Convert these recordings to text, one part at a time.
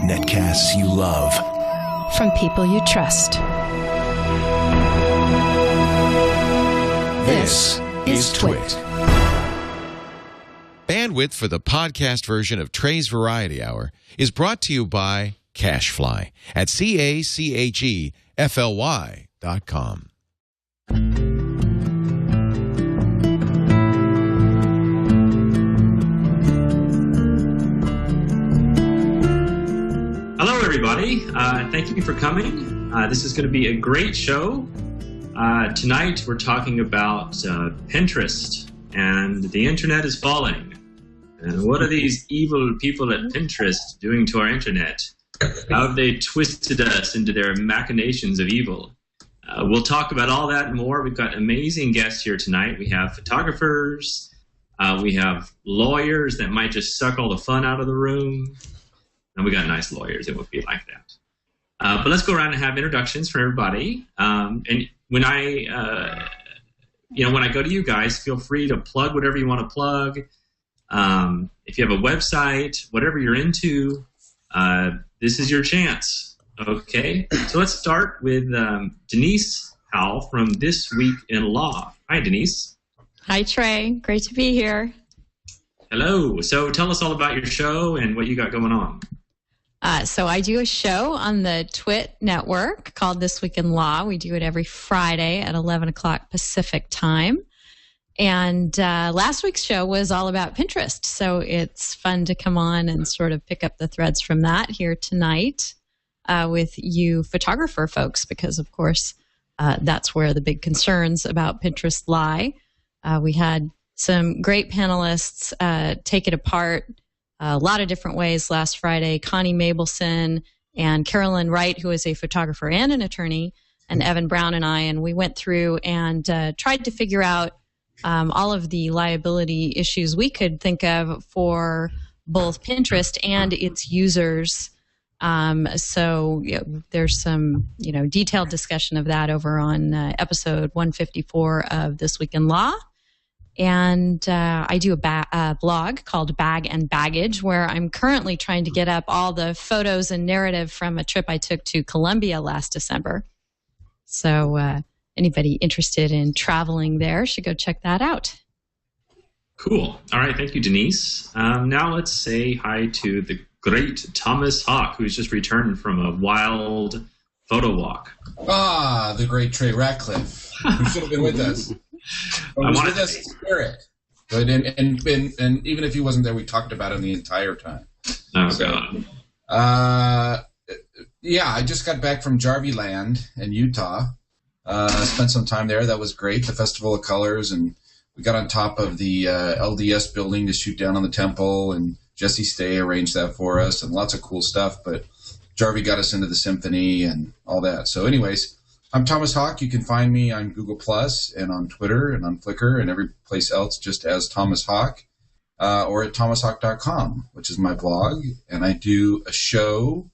Netcasts you love. From people you trust. This is TWiT. Bandwidth for the podcast version of Trey's Variety Hour is brought to you by Cachefly at CACHEFLY.com. Hello, everybody. Thank you for coming. This is going to be a great show. Tonight, we're talking about Pinterest, and the internet is falling. And what are these evil people at Pinterest doing to our internet? How have they twisted us into their machinations of evil? We'll talk about all that and more. We've got amazing guests here tonight. We have photographers. We have lawyers that might just suck all the fun out of the room. And we got nice lawyers. It won't be like that. But let's go around and have introductions for everybody. And when I go to you guys, feel free to plug whatever you want to plug. If you have a website, whatever you're into, this is your chance. Okay, so let's start with Denise Howell from This Week in Law. Hi, Denise. Hi, Trey. Great to be here. Hello. So tell us all about your show and what you got going on. So I do a show on the TWiT network called This Week in Law. We do it every Friday at 11 o'clock Pacific time. And last week's show was all about Pinterest. So it's fun to come on and sort of pick up the threads from that here tonight with you photographer folks, because, of course, that's where the big concerns about Pinterest lie. We had some great panelists take it apart a lot of different ways last Friday. Connie Mabelson and Carolyn Wright, who is a photographer and an attorney, and Evan Brown and I, and we went through and tried to figure out all of the liability issues we could think of for both Pinterest and its users. So there's some detailed discussion of that over on episode 154 of This Week in Law. And I do a blog called Bag and Baggage, where I'm currently trying to get up all the photos and narrative from a trip I took to Colombia last December. So anybody interested in traveling there should go check that out. Cool. All right. Thank you, Denise. Now let's say hi to the great Thomas Hawk, who's just returned from a wild photo walk. Ah, the great Trey Ratcliffe, who should have been with us. I was with us in spirit. But and even if he wasn't there, we talked about him the entire time. Oh, so, God. Yeah, I just got back from Jarvie Land in Utah. Spent some time there. That was great. The Festival of Colors, and we got on top of the LDS building to shoot down on the temple, and Jesse Stay arranged that for us, and lots of cool stuff. But Jarvie got us into the symphony and all that. So anyways, I'm Thomas Hawk. You can find me on Google Plus and on Twitter and on Flickr and every place else just as Thomas Hawk, or at thomashawk.com, which is my blog. And I do a show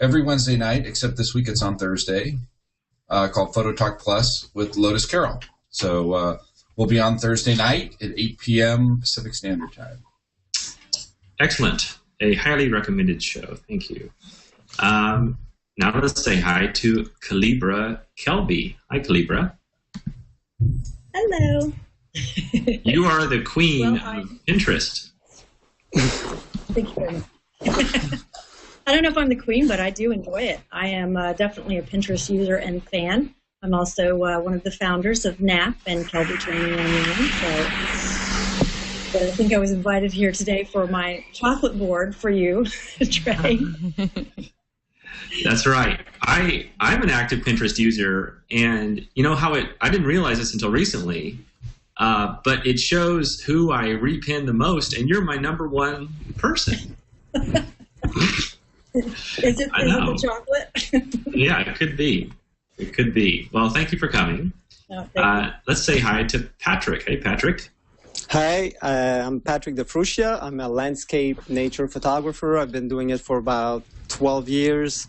every Wednesday night, except this week it's on Thursday, called Photo Talk Plus with Lotus Carroll. So we'll be on Thursday night at 8 p.m. Pacific Standard Time. Excellent. A highly recommended show. Thank you. Now let's say hi to Kalebra Kelby. Hi, Kalebra. Hello. You are the queen of Pinterest. Thank you very much. I don't know if I'm the queen, but I do enjoy it. I am definitely a Pinterest user and fan. I'm also one of the founders of NAP and Kelby Training Online. But I think I was invited here today for my chocolate board for you, Trey. That's right. I'm an active Pinterest user, and you know how I didn't realize this until recently, but it shows who I repin the most, and you're my number one person. Is it the chocolate? Yeah, it could be. It could be. Well, thank you for coming. Oh, thank you. Let's say hi to Patrick. Hey, Patrick. Hi, I'm Patrick the Fruscia. I'm a landscape nature photographer. I've been doing it for about 12 years,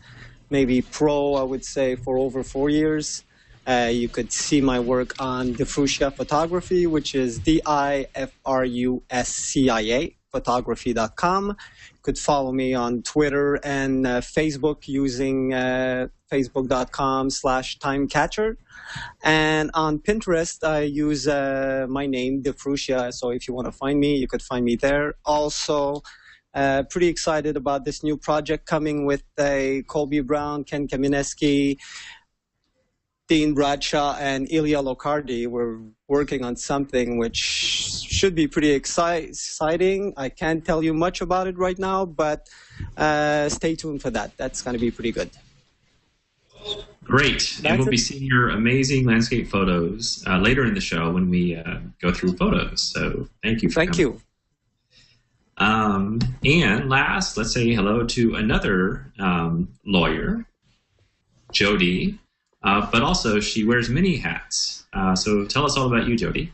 maybe pro, I would say, for over 4 years. You could see my work on the Fruscia Photography, which is DIFRUSCIA. untitled.photography.com. You could follow me on Twitter and Facebook using facebook.com/timecatcher. And on Pinterest, I use my name, Fruscia. So if you want to find me, you could find me there. Also, pretty excited about this new project coming with Kelby Brown, Ken Kamineski, Dean Bradshaw, and Ilya Locardi. We're working on something which should be pretty exciting. I can't tell you much about it right now, but stay tuned for that. That's going to be pretty good. Great. And we'll be seeing your amazing landscape photos later in the show when we go through photos. So thank you for coming. You. And last, let's say hello to another lawyer, Jodi, but also she wears many hats. So tell us all about you, Jodi.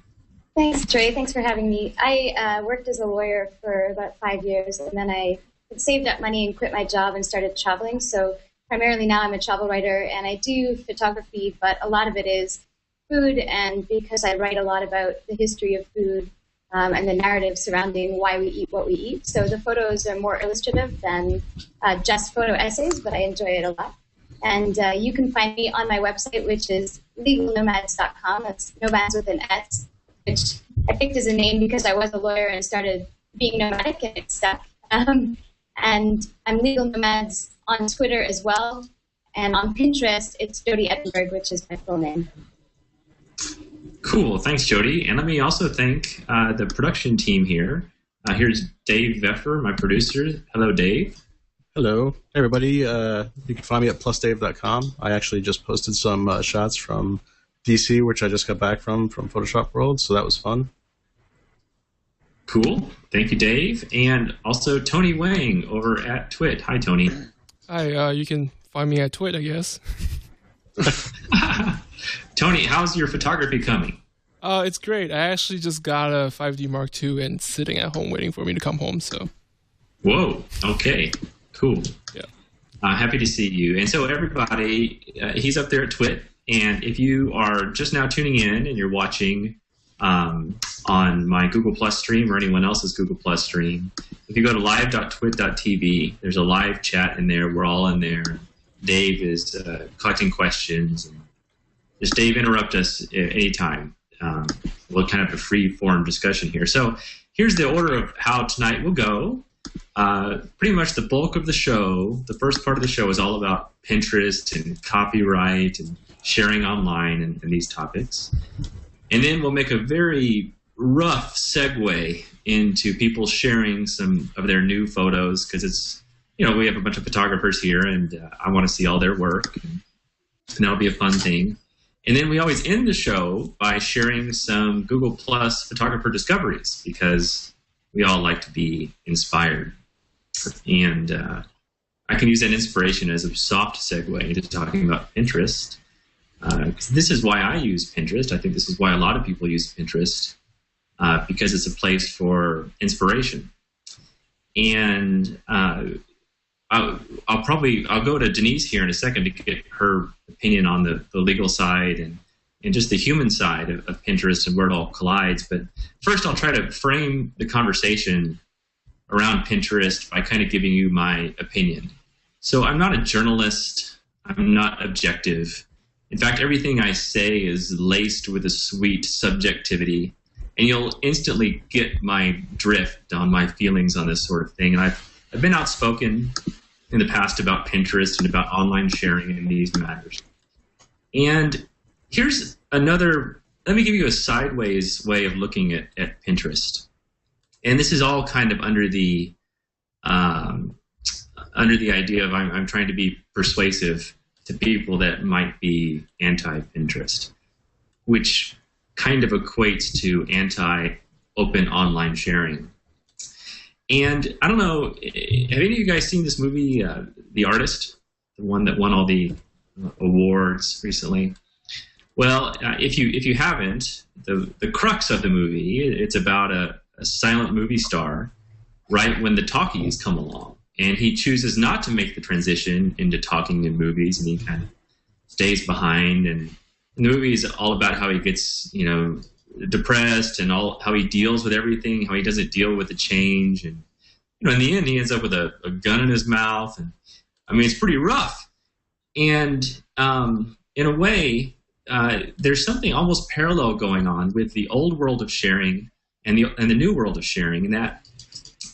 Thanks, Trey. Thanks for having me. I worked as a lawyer for about 5 years, and then I saved up money and quit my job and started traveling. So primarily now I'm a travel writer, and I do photography, but a lot of it is food, and because I write a lot about the history of food and the narrative surrounding why we eat what we eat. So the photos are more illustrative than just photo essays, but I enjoy it a lot. And you can find me on my website, which is legalnomads.com. That's nomads with an S, which I picked as a name because I was a lawyer and started being nomadic, and it stuck. And I'm Legal Nomads on Twitter as well. And on Pinterest, it's Jodi Ettenberg, which is my full name. Cool. Thanks, Jodi. And let me also thank the production team here. Here's Dave Veffer, my producer. Hello, Dave. Hello, everybody. You can find me at plusdave.com. I actually just posted some shots from DC, which I just got back from Photoshop World, so that was fun. Cool. Thank you, Dave. And also Tony Wang over at TWiT. Hi, Tony. Hi, you can find me at TWiT, I guess. Tony, how's your photography coming? It's great. I actually just got a 5D Mark II and it's sitting at home waiting for me to come home, so. Whoa. Okay. Cool. Yeah. Happy to see you. And so everybody, he's up there at TWiT. And if you are just now tuning in and you're watching on my Google Plus stream or anyone else's Google Plus stream, if you go to live.twit.tv, there's a live chat in there. We're all in there. Dave is collecting questions. And just Dave, interrupt us at any time. We'll kind of have a free-form discussion here. So here's the order of how tonight will go. Pretty much the bulk of the show, the first part of the show is all about Pinterest and copyright and sharing online and these topics. And then we'll make a very rough segue into people sharing some of their new photos because it's, we have a bunch of photographers here and I want to see all their work. And that'll be a fun thing. And then we always end the show by sharing some Google Plus photographer discoveries because we all like to be inspired. And I can use that inspiration as a soft segue into talking about Pinterest. Because this is why I use Pinterest. I think this is why a lot of people use Pinterest because it's a place for inspiration. And I'll go to Denise here in a second to get her opinion on the legal side and just the human side of Pinterest and where it all collides. But first, I'll try to frame the conversation around Pinterest by kind of giving you my opinion. So I'm not a journalist. I'm not objective. In fact, everything I say is laced with a sweet subjectivity, and you'll instantly get my drift on my feelings on this sort of thing. And I've been outspoken in the past about Pinterest and about online sharing in these matters. And here's another, let me give you a sideways way of looking at Pinterest. And this is all kind of under the idea of I'm trying to be persuasive to people that might be anti-Pinterest, which kind of equates to anti-open online sharing. And I don't know, have any of you guys seen this movie, The Artist, the one that won all the awards recently? Well, if you haven't, the crux of the movie, it's about a silent movie star right when the talkies come along. And he chooses not to make the transition into talking in movies, and he kind of stays behind. And the movie is all about how he gets, depressed and how he deals with everything, how he doesn't deal with the change. And, in the end, he ends up with a gun in his mouth. And I mean, it's pretty rough. And in a way, there's something almost parallel going on with the old world of sharing and the new world of sharing. And that,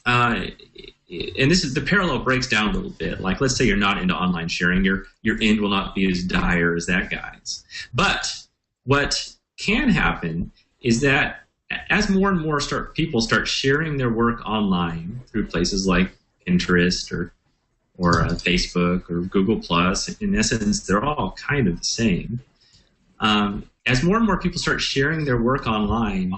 and this is the parallel breaks down a little bit. Like, let's say you're not into online sharing, your end will not be as dire as that guy's. But what can happen is that as more and more people start sharing their work online through places like Pinterest or Facebook or Google Plus, in essence, they're all kind of the same. As more and more people start sharing their work online,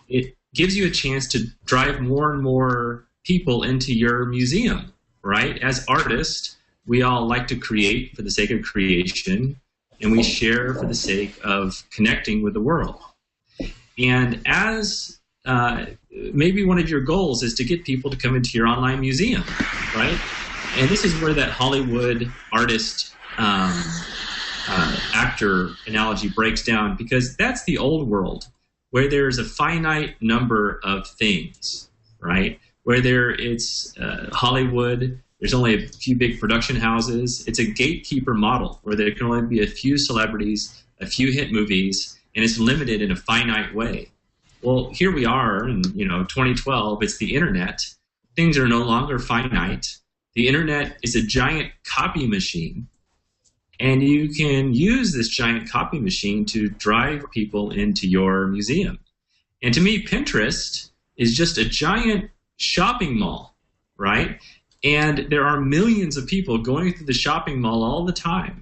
it gives you a chance to drive more and more people into your museum, right? As artists, we all like to create for the sake of creation, and we share for the sake of connecting with the world. And as maybe one of your goals is to get people to come into your online museum, right? And this is where that Hollywood artist actor analogy breaks down, because that's the old world where there's a finite number of things, right? Where it's Hollywood, there's only a few big production houses. It's a gatekeeper model where there can only be a few celebrities, a few hit movies, and it's limited in a finite way. Well, here we are in 2012. It's the internet. Things are no longer finite. The internet is a giant copy machine, and you can use this giant copy machine to drive people into your museum. And to me, Pinterest is just a giant shopping mall, right? And there are millions of people going through the shopping mall all the time.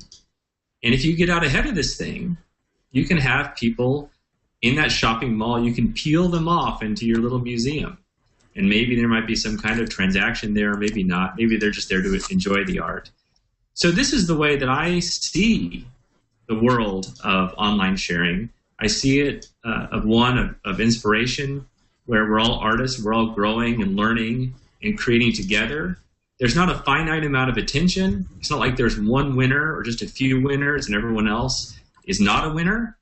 And if you get out ahead of this thing, you can have people in that shopping mall, you can peel them off into your little museum. And maybe there might be some kind of transaction there, maybe not. Maybe they're just there to enjoy the art. So this is the way that I see the world of online sharing. I see it of inspiration, where we're all artists, we're all growing and learning and creating together. There's not a finite amount of attention. It's not like there's one winner or just a few winners and everyone else is not a winner.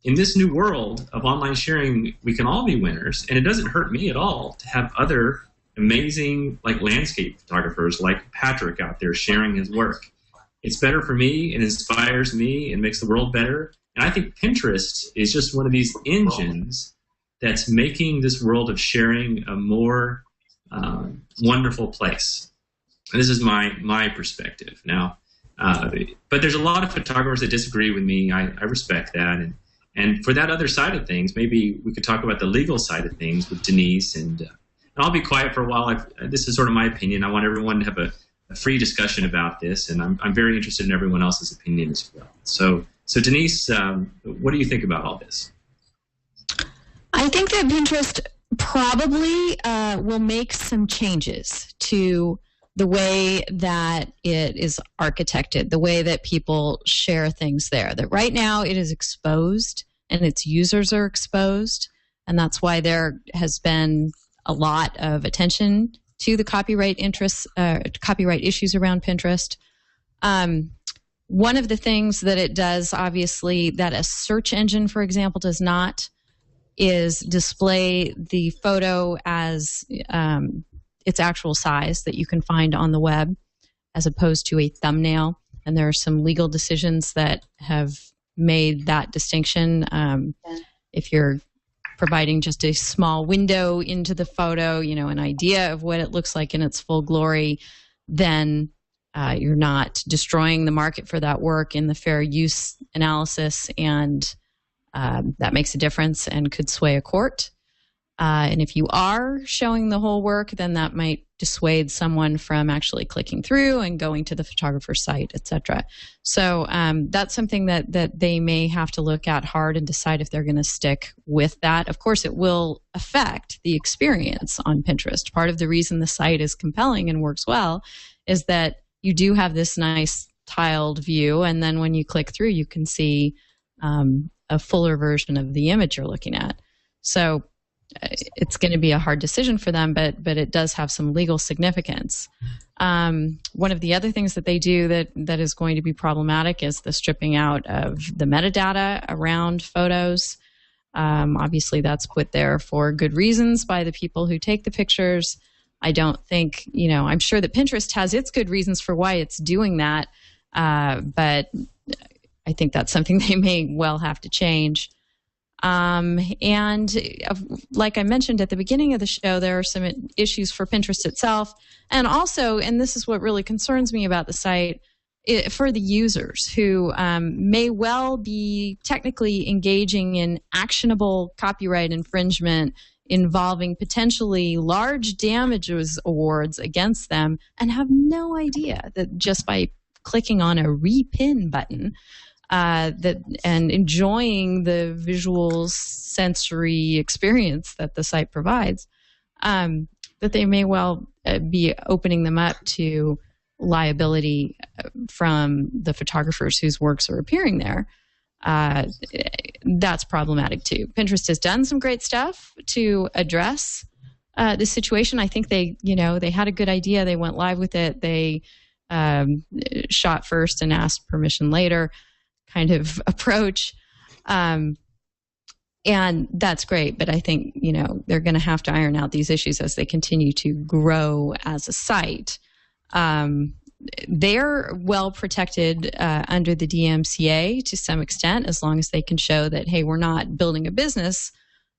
In this new world of online sharing, we can all be winners, and it doesn't hurt me at all to have other amazing landscape photographers like Patrick out there sharing his work. It's better for me, it inspires me, and makes the world better. And I think Pinterest is just one of these engines that's making this world of sharing a more wonderful place. And this is my perspective. Now, but there's a lot of photographers that disagree with me. I respect that. And for that other side of things, maybe we could talk about the legal side of things with Denise. And I'll be quiet for a while. This is sort of my opinion. I want everyone to have a free discussion about this, and I'm very interested in everyone else's opinion as well. So Denise, what do you think about all this? I think that Pinterest probably will make some changes to the way that it is architected, the way that people share things there. That right now it is exposed and its users are exposed, and that's why there has been a lot of attention to the copyright issues around Pinterest. One of the things that it does, obviously, that a search engine, for example, does not, is display the photo as its actual size that you can find on the web, as opposed to a thumbnail. And there are some legal decisions that have made that distinction. If you're providing just a small window into the photo, an idea of what it looks like in its full glory, then you're not destroying the market for that work in the fair use analysis, and that makes a difference and could sway a court. And if you are showing the whole work, then that might dissuade someone from actually clicking through and going to the photographer's site, etc. So that's something that they may have to look at hard and decide if they're going to stick with that. Of course, it will affect the experience on Pinterest. Part of the reason the site is compelling and works well is that you do have this nice tiled view, and then when you click through, you can see a fuller version of the image you're looking at. So it's going to be a hard decision for them, but it does have some legal significance. One of the other things that they do that is going to be problematic is the stripping out of the metadata around photos. Obviously, that's put there for good reasons by the people who take the pictures. I don't think, I'm sure that Pinterest has its good reasons for why it's doing that, but I think that's something they may well have to change. And like I mentioned at the beginning of the show, there are some issues for Pinterest itself. And also, and this is what really concerns me about the site, for the users who may well be technically engaging in actionable copyright infringement involving potentially large damages awards against them and have no idea that just by clicking on a repin button and enjoying the visual sensory experience that the site provides, that they may well be opening them up to liability from the photographers whose works are appearing there. That's problematic too. Pinterest has done some great stuff to address this situation. I think they had a good idea. They went live with it. They shot first and asked permission later kind of approach. And that's great. But I think, they're going to have to iron out these issues as they continue to grow as a site. They're well protected under the DMCA to some extent, as long as they can show that, hey, we're not building a business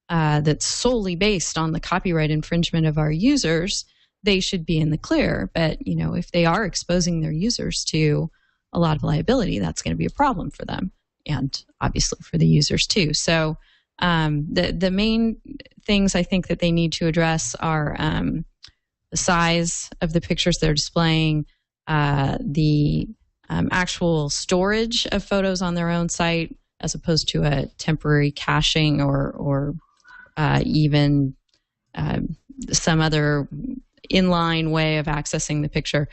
that's solely based on the copyright infringement of our users. They should be in the clear. But, if they are exposing their users to a lot of liability, that's going to be a problem for them and obviously for the users too. So the main things I think that they need to address are the size of the pictures they're displaying, the actual storage of photos on their own site, as opposed to a temporary caching or even some other inline way of accessing the picture.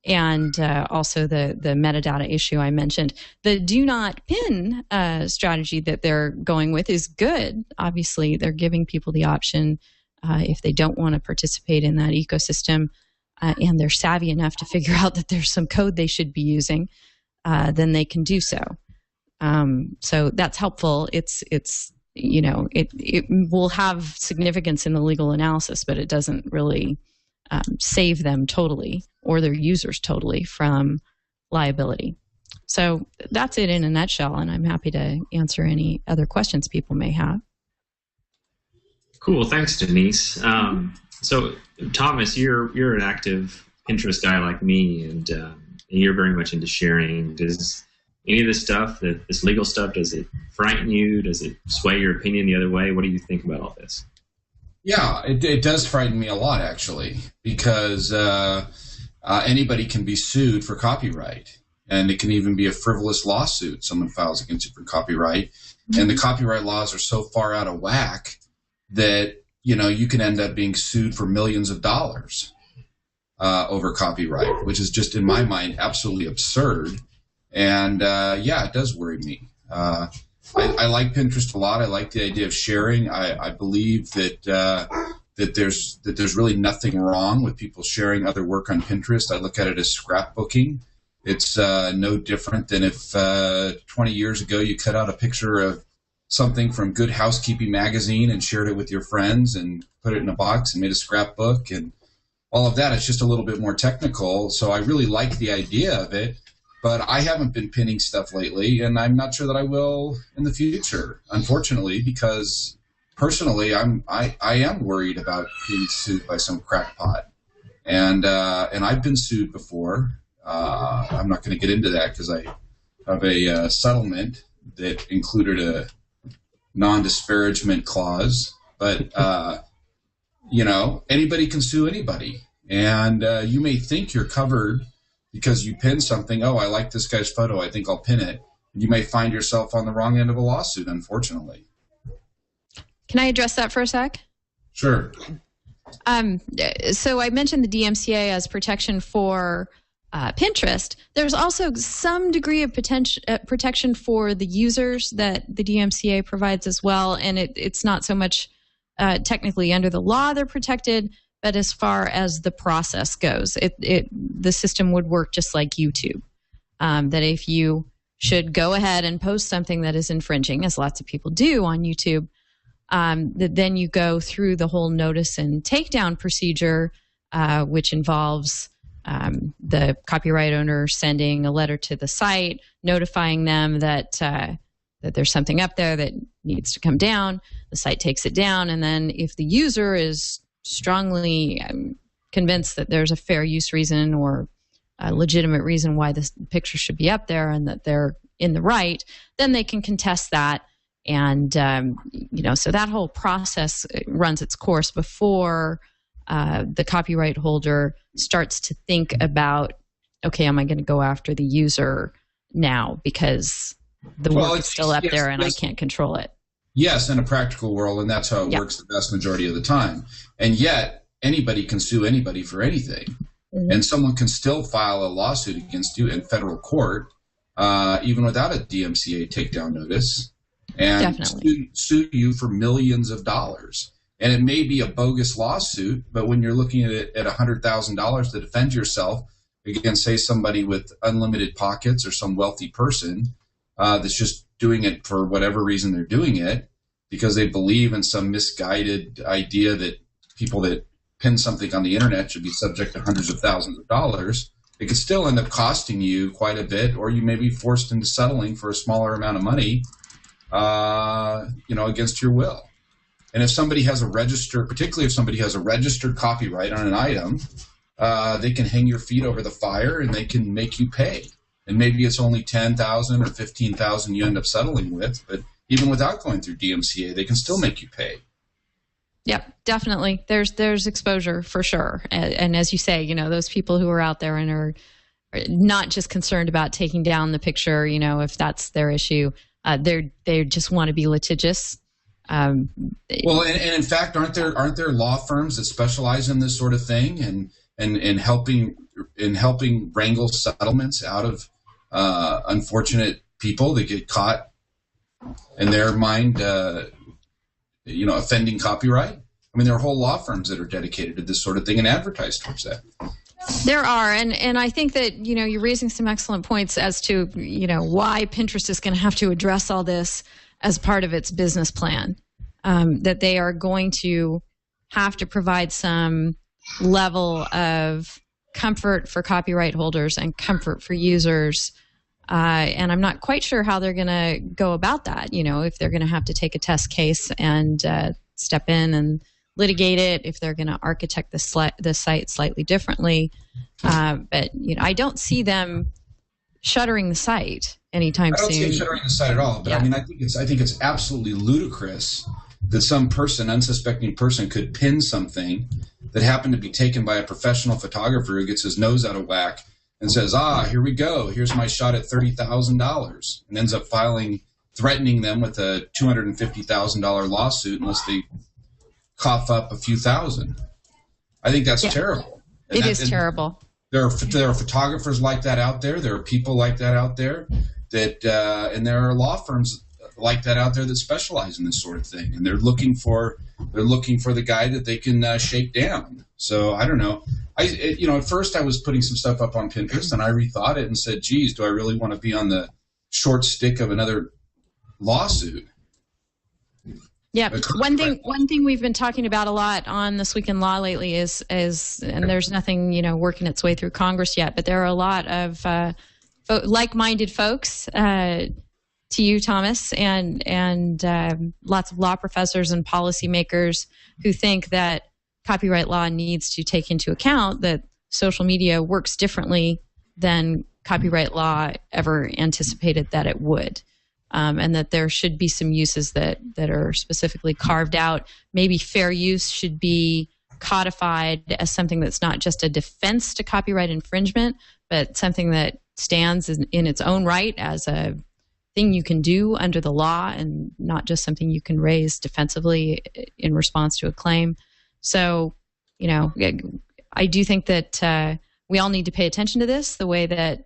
And also the metadata issue I mentioned. The do not pin strategy that they're going with is good. Obviously, they're giving people the option if they don't want to participate in that ecosystem and they're savvy enough to figure out that there's some code they should be using, then they can do so. So that's helpful. It will have significance in the legal analysis, but it doesn't really save them totally or their users totally from liability. So that's it in a nutshell, and I'm happy to answer any other questions people may have. Cool, thanks, Denise. So, Thomas, you're an active Pinterest guy like me, and you're very much into sharing. Does any of this stuff, this legal stuff, does it frighten you? Does it sway your opinion the other way? What do you think about all this? Yeah, it does frighten me a lot, actually, because anybody can be sued for copyright, and it can even be a frivolous lawsuit someone files against you for copyright. Mm-hmm. And the copyright laws are so far out of whack that, you can end up being sued for millions of dollars over copyright, which is just, in my mind, absolutely absurd. And, it does worry me. I like Pinterest a lot. I like the idea of sharing. I believe that there's really nothing wrong with people sharing other work on Pinterest. I look at it as scrapbooking. It's no different than if 20 years ago you cut out a picture of something from Good Housekeeping magazine and shared it with your friends and put it in a box and made a scrapbook and all of that. It's just a little bit more technical. So I really like the idea of it. But I haven't been pinning stuff lately, and I'm not sure that I will in the future, unfortunately, because personally, I am worried about being sued by some crackpot, and I've been sued before. I'm not going to get into that because I have a settlement that included a non-disparagement clause. But anybody can sue anybody, and you may think you're covered because you pin something. Oh, I like this guy's photo, I think I'll pin it. You may find yourself on the wrong end of a lawsuit, unfortunately. Can I address that for a sec? Sure. So I mentioned the DMCA as protection for Pinterest. There's also some degree of protection for the users that the DMCA provides as well, and it's not so much technically under the law they're protected, but as far as the process goes, the system would work just like YouTube. That if you should go ahead and post something that is infringing, as lots of people do on YouTube, that then you go through the whole notice and takedown procedure, which involves the copyright owner sending a letter to the site, notifying them that there's something up there that needs to come down. The site takes it down, and then if the user is strongly convinced that there's a fair use reason or a legitimate reason why this picture should be up there and that they're in the right, then they can contest that. And, so that whole process runs its course before the copyright holder starts to think about, okay, am I going to go after the user now because the work is still up there and I can't control it? Yes, in a practical world, and that's how it works the vast majority of the time. And yet, anybody can sue anybody for anything. Mm-hmm. And someone can still file a lawsuit against you in federal court, even without a DMCA takedown notice, and sue you for millions of dollars. And it may be a bogus lawsuit, but when you're looking at it at $100,000 to defend yourself against, say, somebody with unlimited pockets or some wealthy person that's just doing it for whatever reason they're doing it, because they believe in some misguided idea that people that pin something on the internet should be subject to hundreds of thousands of dollars, it could still end up costing you quite a bit, or you may be forced into settling for a smaller amount of money, against your will. And if somebody has particularly if somebody has a registered copyright on an item, they can hang your feet over the fire and they can make you pay. And maybe it's only $10,000 or $15,000 you end up settling with, but even without going through DMCA, they can still make you pay. Yep, definitely. There's exposure for sure. And as you say, those people who are out there and are not just concerned about taking down the picture, if that's their issue, they just want to be litigious. And in fact, aren't there law firms that specialize in this sort of thing and helping wrangle settlements out of unfortunate people that get caught in their mind, offending copyright? I mean, there are whole law firms that are dedicated to this sort of thing and advertise towards that. There are, and I think that, you're raising some excellent points as to, why Pinterest is going to have to address all this as part of its business plan, that they are going to have to provide some level of comfort for copyright holders and comfort for users. And I'm not quite sure how they're going to go about that, if they're going to have to take a test case and step in and litigate it, if they're going to architect the site slightly differently. But I don't see them shuttering the site anytime soon. I don't see them shuttering the site at all. But I mean, I think it's absolutely ludicrous that some unsuspecting person, could pin something that happened to be taken by a professional photographer who gets his nose out of whack and says, here we go. Here's my shot at $30,000, and ends up threatening them with a $250,000 lawsuit unless they cough up a few thousand. I think that's terrible. It is terrible. There are photographers like that out there. There are people like that out there and there are law firms like that out there that specialize in this sort of thing. And they're looking for the guy that they can shake down. So I don't know. At first I was putting some stuff up on Pinterest and I rethought it and said, geez, do I really want to be on the short stick of another lawsuit? Yeah, one thing we've been talking about a lot on This Week in Law lately is, and there's nothing working its way through Congress yet, but there are a lot of like-minded folks, to you, Thomas, and lots of law professors and policymakers who think that copyright law needs to take into account that social media works differently than copyright law ever anticipated that it would. And that there should be some uses that are specifically carved out. Maybe fair use should be codified as something that's not just a defense to copyright infringement, but something that stands in its own right as a thing you can do under the law and not just something you can raise defensively in response to a claim. So, I do think that we all need to pay attention to this the way that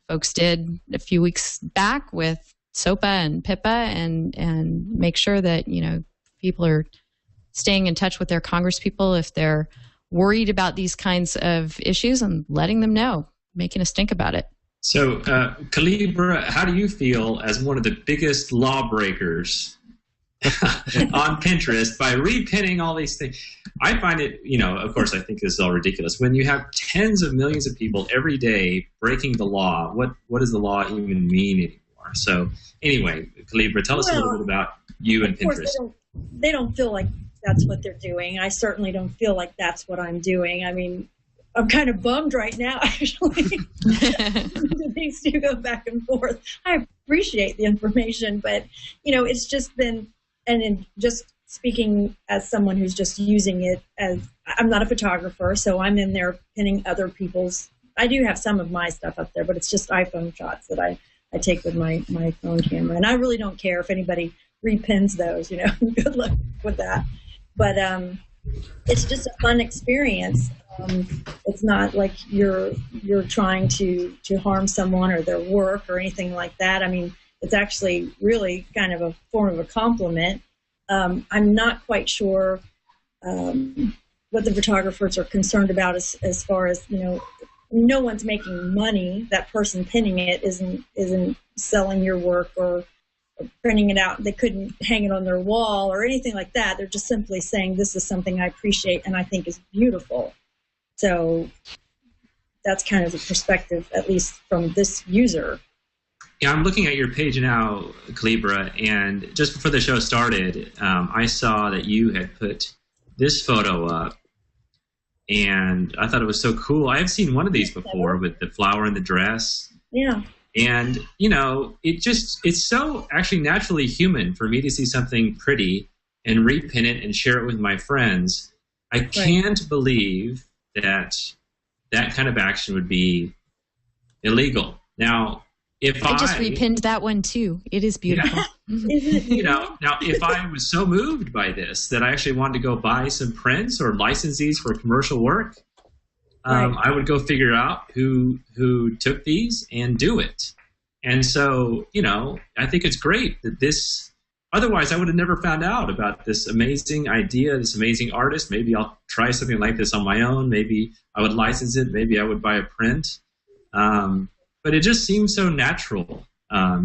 folks did a few weeks back with SOPA and PIPA, and make sure that people are staying in touch with their congresspeople if they're worried about these kinds of issues and letting them know, making us think about it. So, Kalebra, how do you feel as one of the biggest lawbreakers on Pinterest by repinning all these things? I find it, of course, I think this is all ridiculous. When you have tens of millions of people every day breaking the law, what does the law even mean anymore? So, anyway, Kalebra, tell us a little bit about you and Pinterest. Of course, they don't feel like that's what they're doing. I certainly don't feel like that's what I'm doing. I mean, I'm kind of bummed right now, actually. Things do go back and forth. I appreciate the information, but, it's just been, and in just speaking as someone who's just using it as, I'm not a photographer, so I'm in there pinning other people's, I do have some of my stuff up there, but it's just iPhone shots that I take with my phone camera. And I really don't care if anybody repins those, good luck with that. But it's just a fun experience. It's not like you're trying to harm someone or their work or anything like that. I mean, it's actually really kind of a form of a compliment. I'm not quite sure what the photographers are concerned about as far as, no one's making money. That person pinning it isn't selling your work or printing it out. They couldn't hang it on their wall or anything like that. They're just simply saying, this is something I appreciate and I think is beautiful. So that's kind of the perspective, at least from this user. Yeah, I'm looking at your page now, Kalebra, and just before the show started, I saw that you had put this photo up, and I thought it was so cool. I have seen one of these before with the flower in the dress. Yeah. And, it's so actually naturally human for me to see something pretty and repin it and share it with my friends. I can't believe that kind of action would be illegal. Now, if I just repinned that one too. It is beautiful. Now if I was so moved by this that I actually wanted to go buy some prints or license these for commercial work, I would go figure out who took these and do it. And so, I think it's great that this. Otherwise, I would have never found out about this amazing idea, this amazing artist. Maybe I'll try something like this on my own. Maybe I would license it. Maybe I would buy a print. But it just seems so natural,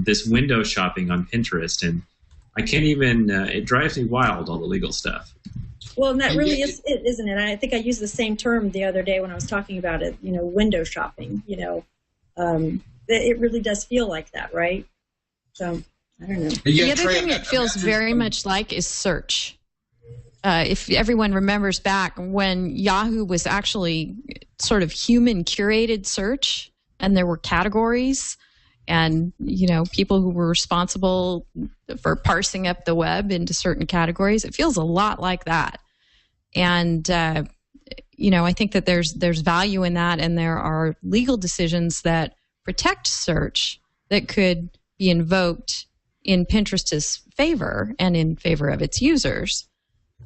this window shopping on Pinterest. And I can't even, it drives me wild, all the legal stuff. Well, and that really is it, isn't it? I think I used the same term the other day when I was talking about it, window shopping. It really does feel like that, right? So, I don't know. The other thing it feels very much like is search. If everyone remembers back when Yahoo was actually sort of human curated search, and there were categories and, people who were responsible for parsing up the web into certain categories, it feels a lot like that. And, I think that there's value in that, and there are legal decisions that protect search that could be invoked in Pinterest's favor and in favor of its users.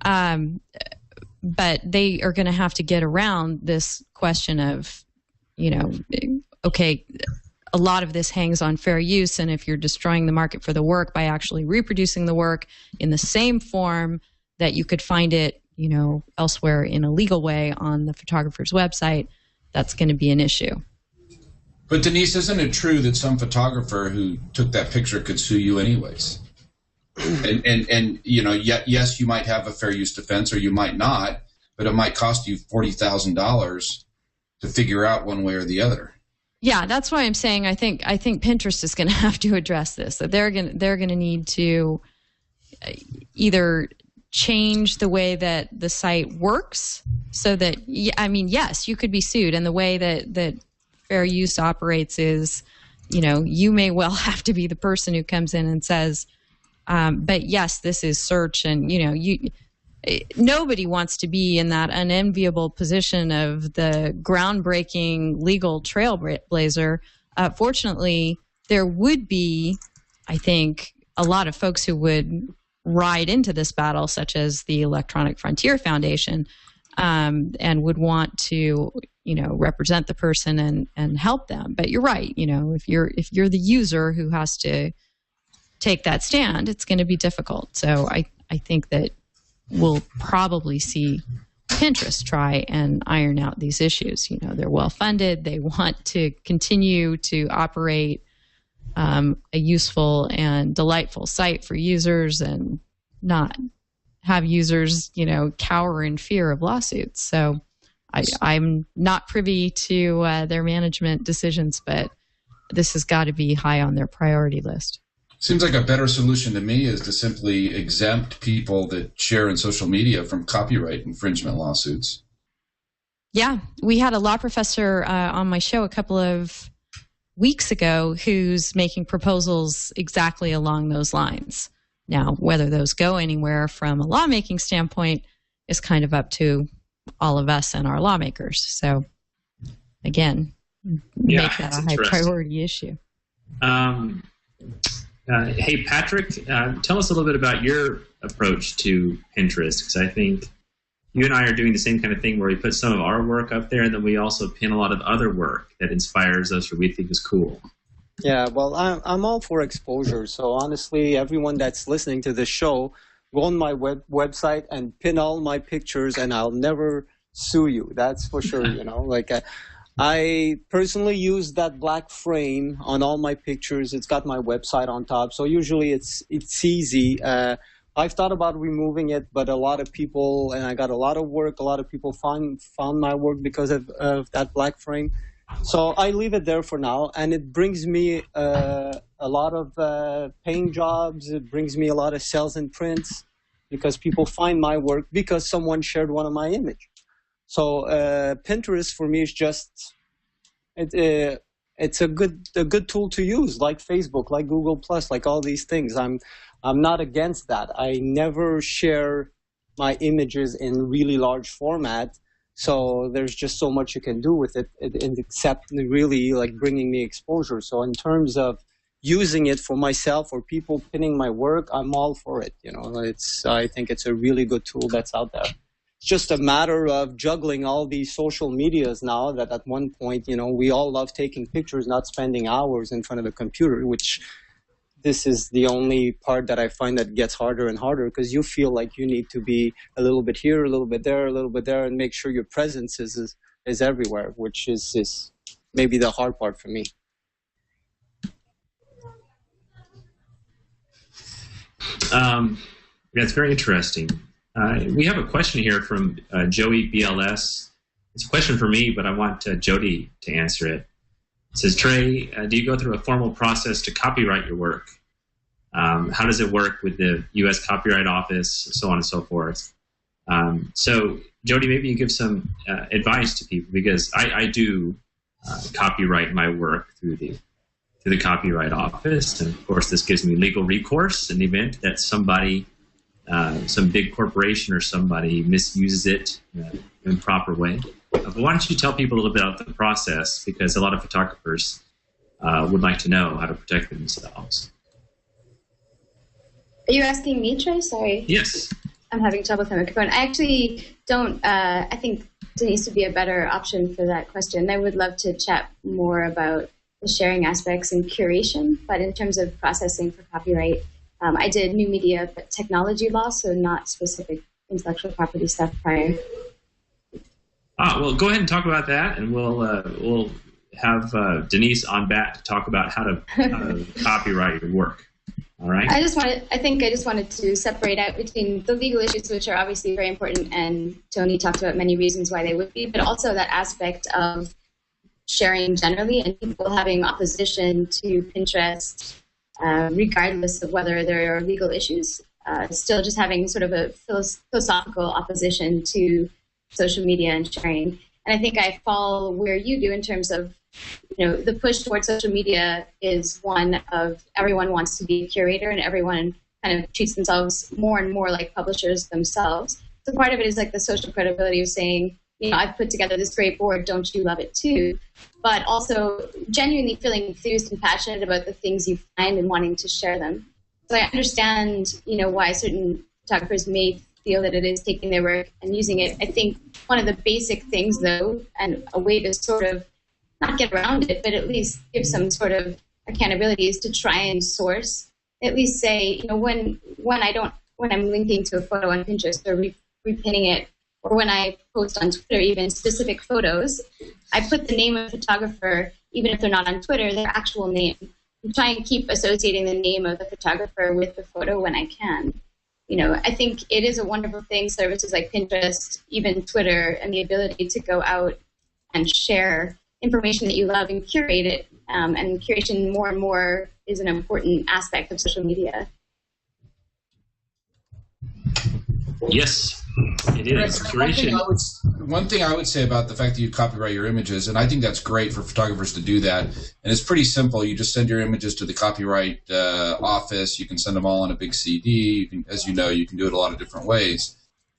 But they are going to have to get around this question of, okay, a lot of this hangs on fair use, and if you're destroying the market for the work by actually reproducing the work in the same form that you could find it, elsewhere in a legal way on the photographer's website, that's going to be an issue. But Denise, isn't it true that some photographer who took that picture could sue you anyways? And yes, you might have a fair use defense, or you might not, but it might cost you $40,000 to figure out one way or the other. Yeah, that's why I'm saying I think Pinterest is going to have to address this. That they're going to need to either change the way that the site works, so that yes, you could be sued, and the way that fair use operates is, you may well have to be the person who comes in and says, but yes, this is search, and nobody wants to be in that unenviable position of the groundbreaking legal trailblazer. Fortunately, there would be, I think, a lot of folks who would ride into this battle, such as the Electronic Frontier Foundation, and would want to, represent the person and help them. But you're right. If you're the user who has to take that stand, it's going to be difficult. So I think that we'll probably see Pinterest try and iron out these issues. You know, they're well funded. They want to continue to operate a useful and delightful site for users and not have users, you know, cower in fear of lawsuits. So I'm not privy to their management decisions, but this has got to be high on their priority list. Seems like a better solution to me is to simply exempt people that share in social media from copyright infringement lawsuits. Yeah, we had a law professor on my show a couple of weeks ago who's making proposals exactly along those lines. Now, whether those go anywhere from a lawmaking standpoint is kind of up to all of us and our lawmakers. So, again, make that a high priority issue. Hey, Patrick, tell us a little bit about your approach to Pinterest, because I think you and I are doing the same kind of thing where we put some of our work up there, and then we also pin a lot of other work that inspires us or we think is cool. Yeah, well, I'm all for exposure. So honestly, everyone that's listening to this show, go on my website and pin all my pictures, and I'll never sue you. That's for sure. You know, like I personally use that black frame on all my pictures. It's got my website on top, so usually it's easy. I've thought about removing it, but a lot of people, and I got a lot of work, a lot of people found my work because of that black frame. So I leave it there for now, and it brings me a lot of paying jobs. It brings me a lot of sales and prints because people find my work because someone shared one of my image. So Pinterest for me is just it's a good tool to use, like Facebook, like Google Plus, like all these things. I'm not against that. I never share my images in really large format. So there's just so much you can do with it, except really like bringing me exposure. So in terms of using it for myself or people pinning my work, I'm all for it. You know, I think it's a really good tool that's out there. It's just a matter of juggling all these social medias now that at one point, you know, we all love taking pictures, not spending hours in front of the computer, which this is the only part that I find that gets harder and harder because you feel like you need to be a little bit here, a little bit there, a little bit there, and make sure your presence is everywhere, which is maybe the hard part for me. That's very interesting. We have a question here from Joey BLS. It's a question for me, but I want Jodi to answer it. It says, Trey, do you go through a formal process to copyright your work? How does it work with the U.S. Copyright Office, so on and so forth? So, Jodi, maybe you give some advice to people, because I do copyright my work through the Copyright Office. And, of course, this gives me legal recourse in the event that somebody, some big corporation or somebody misuses it in an improper way. But why don't you tell people a little bit about the process, because a lot of photographers would like to know how to protect themselves. Are you asking me, Trey? Sorry. Yes. I'm having trouble with my microphone. I actually don't, I think Denise would be a better option for that question. I would love to chat more about the sharing aspects and curation, but in terms of processing for copyright, I did new media but technology law, so not specific intellectual property stuff prior. Well, go ahead and talk about that, and we'll have Denise on back to talk about how to copyright your work. All right. I just wanted to separate out between the legal issues, which are obviously very important, and Tony talked about many reasons why they would be, but also that aspect of sharing generally and people having opposition to Pinterest, regardless of whether there are legal issues. Still just having sort of a philosophical opposition to social media and sharing. And I think I fall where you do in terms of, you know, the push towards social media is one of everyone wants to be a curator and everyone kind of treats themselves more and more like publishers themselves. So part of it is like the social credibility of saying, you know, I've put together this great board, don't you love it too? But also genuinely feeling enthused and passionate about the things you find and wanting to share them. So I understand, you know, why certain photographers may feel that it is taking their work and using it. I think one of the basic things, though, and a way to sort of not get around it, but at least give some sort of accountability is to try and source, at least say, you know, when I'm linking to a photo on Pinterest or repinning it or when I post on Twitter, even specific photos, I put the name of the photographer, even if they're not on Twitter, their actual name. I try and keep associating the name of the photographer with the photo when I can. I think it is a wonderful thing, services like Pinterest, even Twitter, and the ability to go out and share information that you love and curate it. And curation more and more is an important aspect of social media. Yes, it is. Curation. One thing I would say about the fact that you copyright your images, and I think that's great for photographers to do that, and it's pretty simple. You just send your images to the copyright office. You can send them all on a big CD. As you know, you can do it a lot of different ways.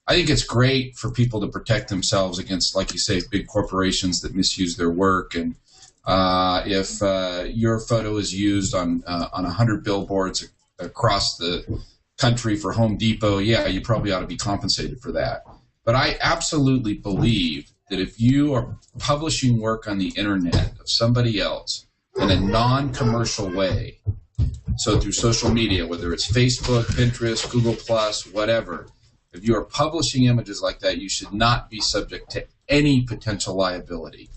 I think it's great for people to protect themselves against, like you say, big corporations that misuse their work. And if your photo is used on 100 billboards across the country for Home Depot, yeah, you probably ought to be compensated for that. But I absolutely believe that if you are publishing work on the internet of somebody else in a non-commercial way, so through social media, whether it's Facebook, Pinterest, Google+, whatever, if you are publishing images like that, you should not be subject to any potential liability.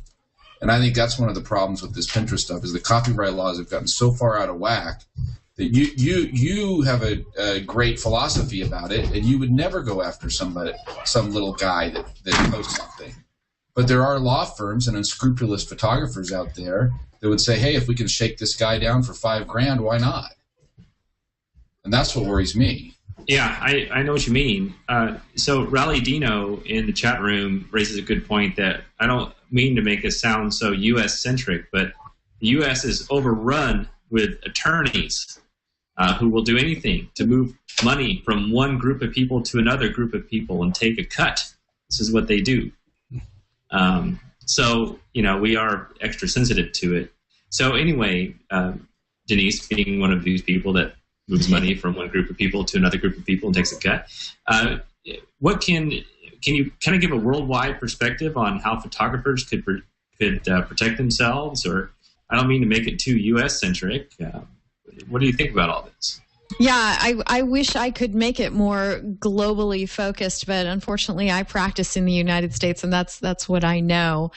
And I think that's one of the problems with this Pinterest stuff, is the copyright laws have gotten so far out of whack that you have a great philosophy about it, and you would never go after some little guy that posts something. But there are law firms and unscrupulous photographers out there that would say, hey, if we can shake this guy down for $5,000, why not? And that's what worries me. Yeah, I know what you mean. So Raleigh Dino in the chat room raises a good point that I don't mean to make us sound so U.S.-centric, but the U.S. is overrun with attorneys who will do anything to move money from one group of people to another group of people and take a cut. This is what they do. So, we are extra sensitive to it. So anyway, Denise, being one of these people that moves money from one group of people to another group of people and takes a cut, what can you kind of give a worldwide perspective on how photographers could protect themselves? Or I don't mean to make it too U.S.-centric. What do you think about all this? Yeah, I wish I could make it more globally focused, but unfortunately I practice in the United States, and that's what I know.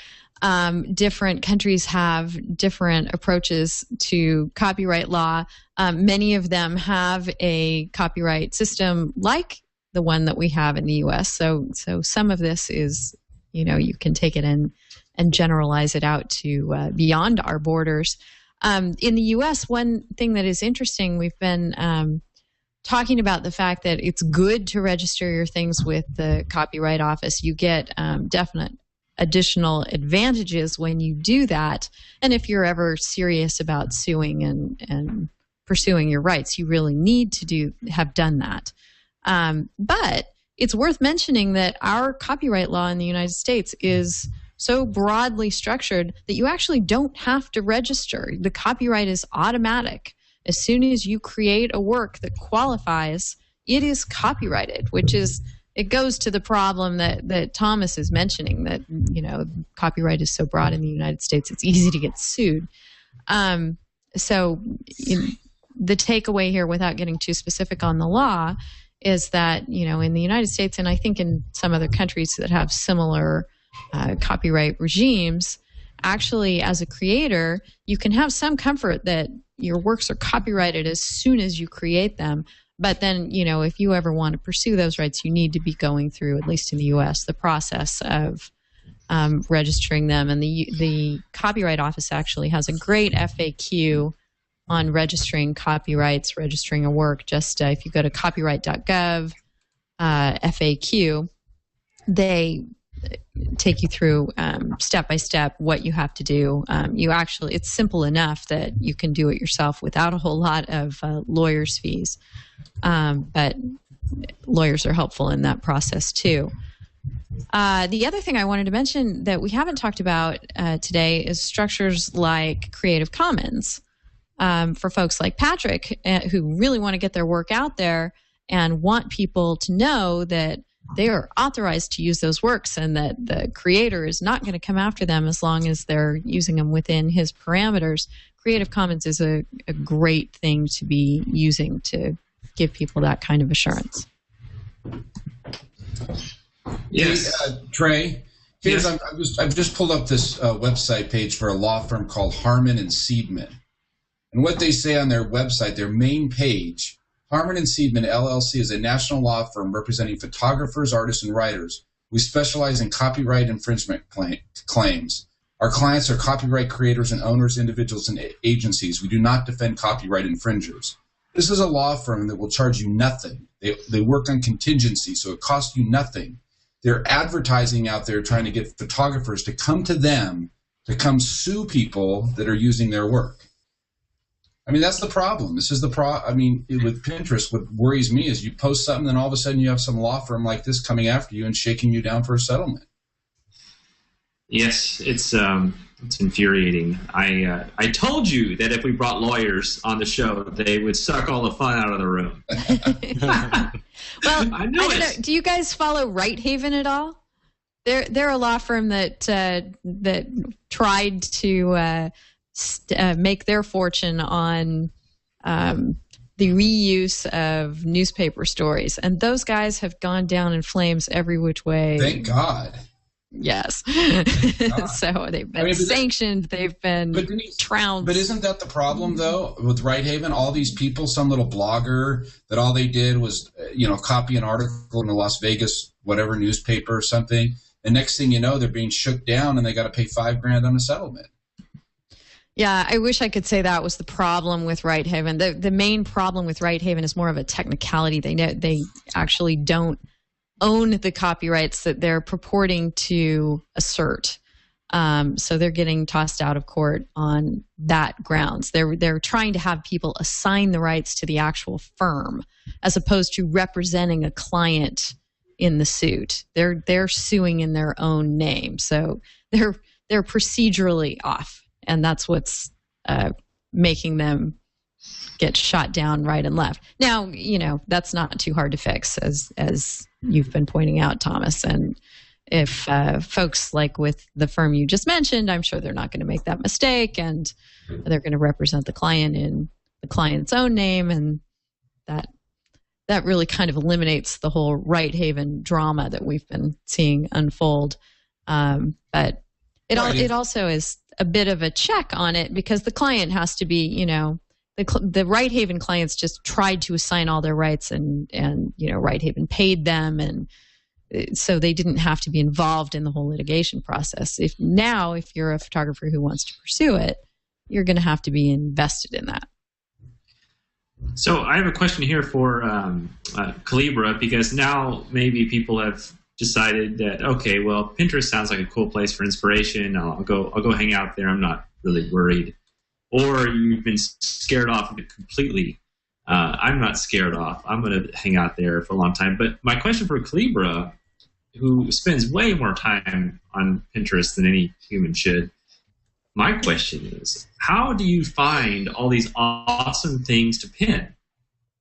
Different countries have different approaches to copyright law. Many of them have a copyright system like the one that we have in the U.S. So some of this is, you can take it and generalize it out to beyond our borders. In the U.S., one thing that is interesting, we've been talking about the fact that it's good to register your things with the Copyright Office. You get definite additional advantages when you do that. And if you're ever serious about suing and pursuing your rights, you really need to have done that. But it's worth mentioning that our copyright law in the United States is so broadly structured that you actually don't have to register. The copyright is automatic. As soon as you create a work that qualifies, it is copyrighted, it goes to the problem that Thomas is mentioning, that, copyright is so broad in the United States, it's easy to get sued. So the takeaway here, without getting too specific on the law, is that, in the United States, and I think in some other countries that have similar copyright regimes, actually, as a creator, you can have some comfort that your works are copyrighted as soon as you create them. But then, if you ever want to pursue those rights, you need to be going through, at least in the U.S., the process of registering them. And the Copyright Office actually has a great FAQ on registering copyrights, registering a work. Just if you go to copyright.gov FAQ, they take you through step by step what you have to do. It's simple enough that you can do it yourself without a whole lot of lawyers' fees. But lawyers are helpful in that process too. The other thing I wanted to mention that we haven't talked about today is structures like Creative Commons. For folks like Patrick who really want to get their work out there and want people to know that they are authorized to use those works and that the creator is not going to come after them as long as they're using them within his parameters. Creative Commons is a great thing to be using to give people that kind of assurance. Yes. Hey, Trey, Yes. I've just pulled up this website page for a law firm called Harmon and Seidman. And what they say on their website, their main page, Harmon and Seidman LLC is a national law firm representing photographers, artists, and writers. We specialize in copyright infringement claims. Our clients are copyright creators and owners, individuals, and agencies. We do not defend copyright infringers. This is a law firm that will charge you nothing. They work on contingency, so it costs you nothing. They're advertising out there trying to get photographers to come to them to come sue people that are using their work. I mean, that's the problem. This is the with Pinterest, what worries me is you post something, then all of a sudden you have some law firm like this coming after you and shaking you down for a settlement. Yes, it's infuriating. I told you that if we brought lawyers on the show, they would suck all the fun out of the room. Well, I know don't know. Do you guys follow Right Haven at all? They're a law firm that tried to make their fortune on the reuse of newspaper stories, and those guys have gone down in flames every which way. Thank God. Yes. So they've been sanctioned. They've been trounced. But isn't that the problem, though, with Right Haven? All these people, some little blogger that all they did was, copy an article in a Las Vegas whatever newspaper or something. The next thing you know, they're being shook down and they got to pay $5,000 on a settlement. Yeah, I wish I could say that was the problem with Right Haven. The main problem with Right Haven is more of a technicality. They actually don't own the copyrights that they're purporting to assert. So they're getting tossed out of court on that grounds. They're trying to have people assign the rights to the actual firm as opposed to representing a client in the suit. They're suing in their own name. So they're procedurally off, and that's what's making them get shot down right and left. Now, that's not too hard to fix, as you've been pointing out, Thomas. And if folks like with the firm you just mentioned, I'm sure they're not going to make that mistake, and they're going to represent the client in the client's own name, and that really kind of eliminates the whole Right Haven drama that we've been seeing unfold. But it also is a bit of a check on it, because the client has to be, the Right Haven clients just tried to assign all their rights, and Right Haven paid them, and so they didn't have to be involved in the whole litigation process. If you're a photographer who wants to pursue it, you're going to have to be invested in that. So I have a question here for Kalebra, because now maybe people have decided that, okay, well, Pinterest sounds like a cool place for inspiration. I'll go hang out there. I'm not really worried. Or you've been scared off of it completely. I'm not scared off. I'm going to hang out there for a long time. But my question for Kalebra, who spends way more time on Pinterest than any human should, my question is, how do you find all these awesome things to pin?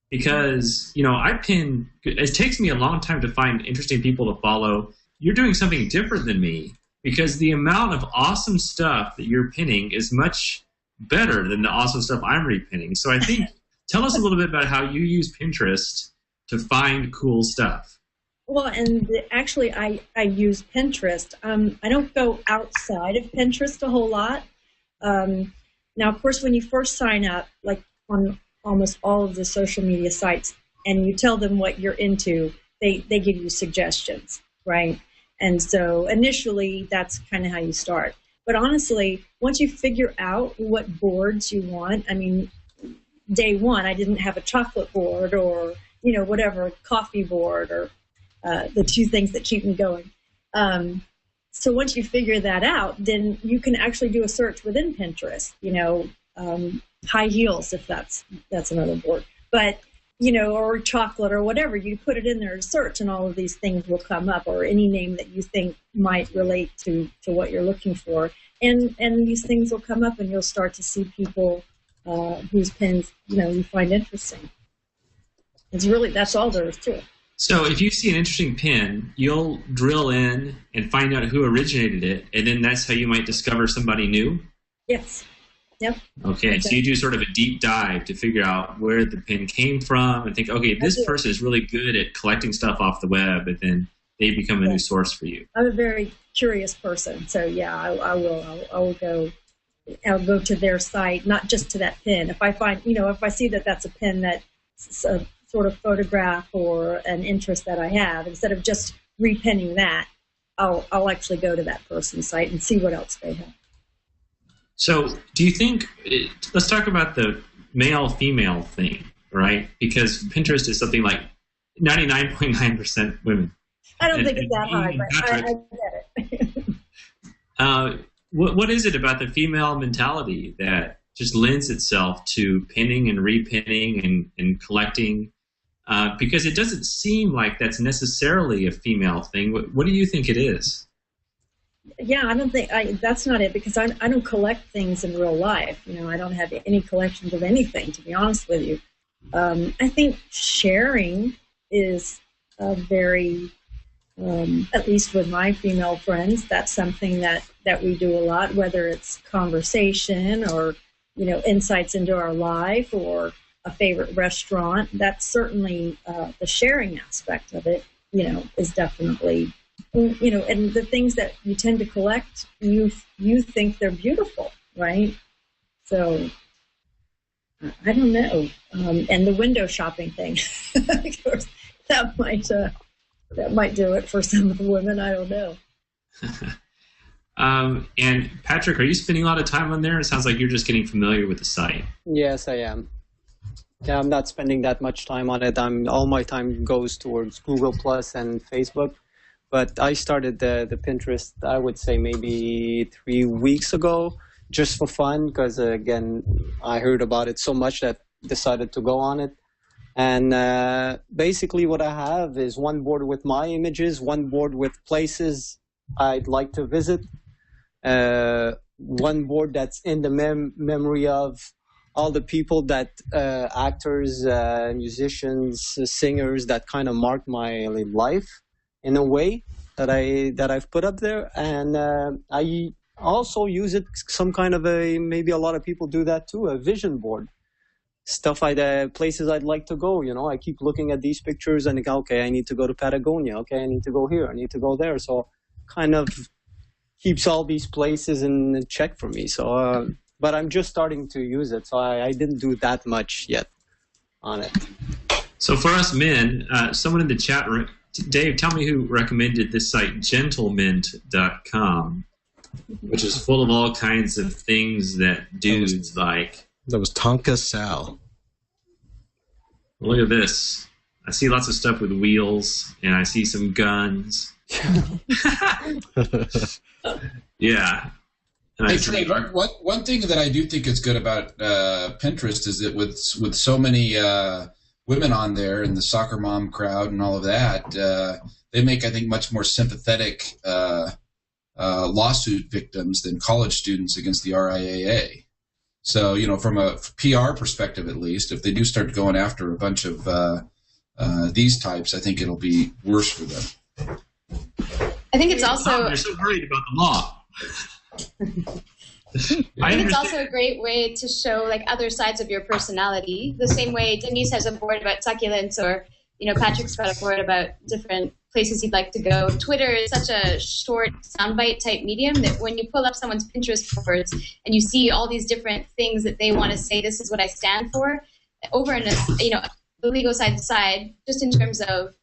Because, I pin, it takes me a long time to find interesting people to follow. You're doing something different than me, because the amount of awesome stuff that you're pinning is much better than the awesome stuff I'm repinning. So I think, tell us a little bit about how you use Pinterest to find cool stuff. Well, and actually I use Pinterest. I don't go outside of Pinterest a whole lot. Now, of course, when you first sign up, like on almost all of the social media sites, and you tell them what you're into, they give you suggestions, right? And so initially, that's kind of how you start. But honestly, once you figure out what boards you want, I mean, day one, I didn't have a chocolate board or, whatever, coffee board, or the two things that keep me going. So once you figure that out, then you can actually do a search within Pinterest, high heels, if that's another board. But, or chocolate or whatever, you put it in there to search, and all of these things will come up, or any name that you think might relate to what you're looking for. And these things will come up, and you'll start to see people whose pins, you find interesting. That's all there is to it. So if you see an interesting pin, you'll drill in and find out who originated it, and then that's how you might discover somebody new? Yes. Yep. Okay, exactly. So you do sort of a deep dive to figure out where the pin came from and think, okay, this person is really good at collecting stuff off the web, and then they become a new source for you? I'm a very curious person, so yeah, I will go. I'll go to their site, not just to that pin. If I find, if I see that that's a pin that's a sort of photograph or an interest that I have, instead of just repinning that, I'll actually go to that person's site and see what else they have. So do you think, let's talk about the male-female thing, right? Because Pinterest is something like 99.9% women. I don't think it's that high, but I get it. What is it about the female mentality that just lends itself to pinning and repinning and collecting? Because it doesn't seem like that's necessarily a female thing. What do you think it is? Yeah, I don't think that's not it, because I don't collect things in real life. I don't have any collections of anything, to be honest with you. I think sharing is very, at least with my female friends, that's something that we do a lot, whether it's conversation or, insights into our life or a favorite restaurant. That's certainly the sharing aspect of it, is definitely, and the things that you tend to collect, you think they're beautiful, right? So I don't know. And the window shopping thing, of course, that might do it for some of the women. I don't know. And Patrick, are you spending a lot of time on there? It sounds like you're just getting familiar with the site. Yes, I am. Yeah, I'm not spending that much time on it. All my time goes towards Google Plus and Facebook. But I started the Pinterest, I would say maybe 3 weeks ago, just for fun, because again, I heard about it so much that decided to go on it. And basically what I have is one board with my images, one board with places I'd like to visit, one board that's in the memory of all the people that actors, musicians, singers that kind of marked my life in a way that I've put up there. And I also use it some kind of maybe a lot of people do that too, a vision board. Stuff places I'd like to go, I keep looking at these pictures and think, okay, I need to go to Patagonia. Okay, I need to go here. I need to go there. So kind of keeps all these places in check for me. So, but I'm just starting to use it. So I didn't do that much yet on it. So for us men, someone in the chat room, Dave, tell me who recommended this site, gentlemint.com, which is full of all kinds of things that dudes like. That was Tonka Sal. Look at this. I see lots of stuff with wheels, and I see some guns. Yeah. Hey, Trey, one thing that I do think is good about Pinterest is that with so many women on there and the soccer mom crowd and all of that, they make, I think, much more sympathetic lawsuit victims than college students against the RIAA. So, from a PR perspective, at least, if they do start going after a bunch of these types, I think it'll be worse for them. I think it's also... They're so worried about the law. I think it's also a great way to show other sides of your personality. The same way Denise has a board about succulents, or Patrick's got a board about different places he'd like to go. Twitter is such a short soundbite type medium that when you pull up someone's Pinterest boards and you see all these different things that they want to say, this is what I stand for, over in the legal side to side, just in terms of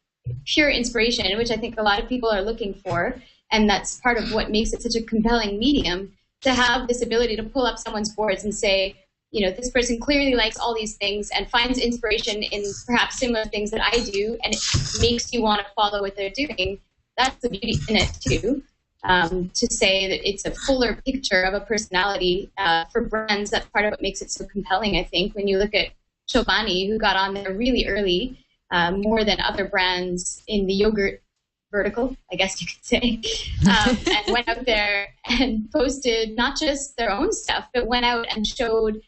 pure inspiration, which I think a lot of people are looking for, and that's part of what makes it such a compelling medium, to have this ability to pull up someone's boards and say, this person clearly likes all these things and finds inspiration in perhaps similar things that I do, and it makes you want to follow what they're doing. That's the beauty in it too. To say that it's a fuller picture of a personality for brands, that's part of what makes it so compelling, I think. When you look at Chobani, who got on there really early, more than other brands in the yogurt vertical, I guess you could say, and went out there and posted not just their own stuff, but went out and showed,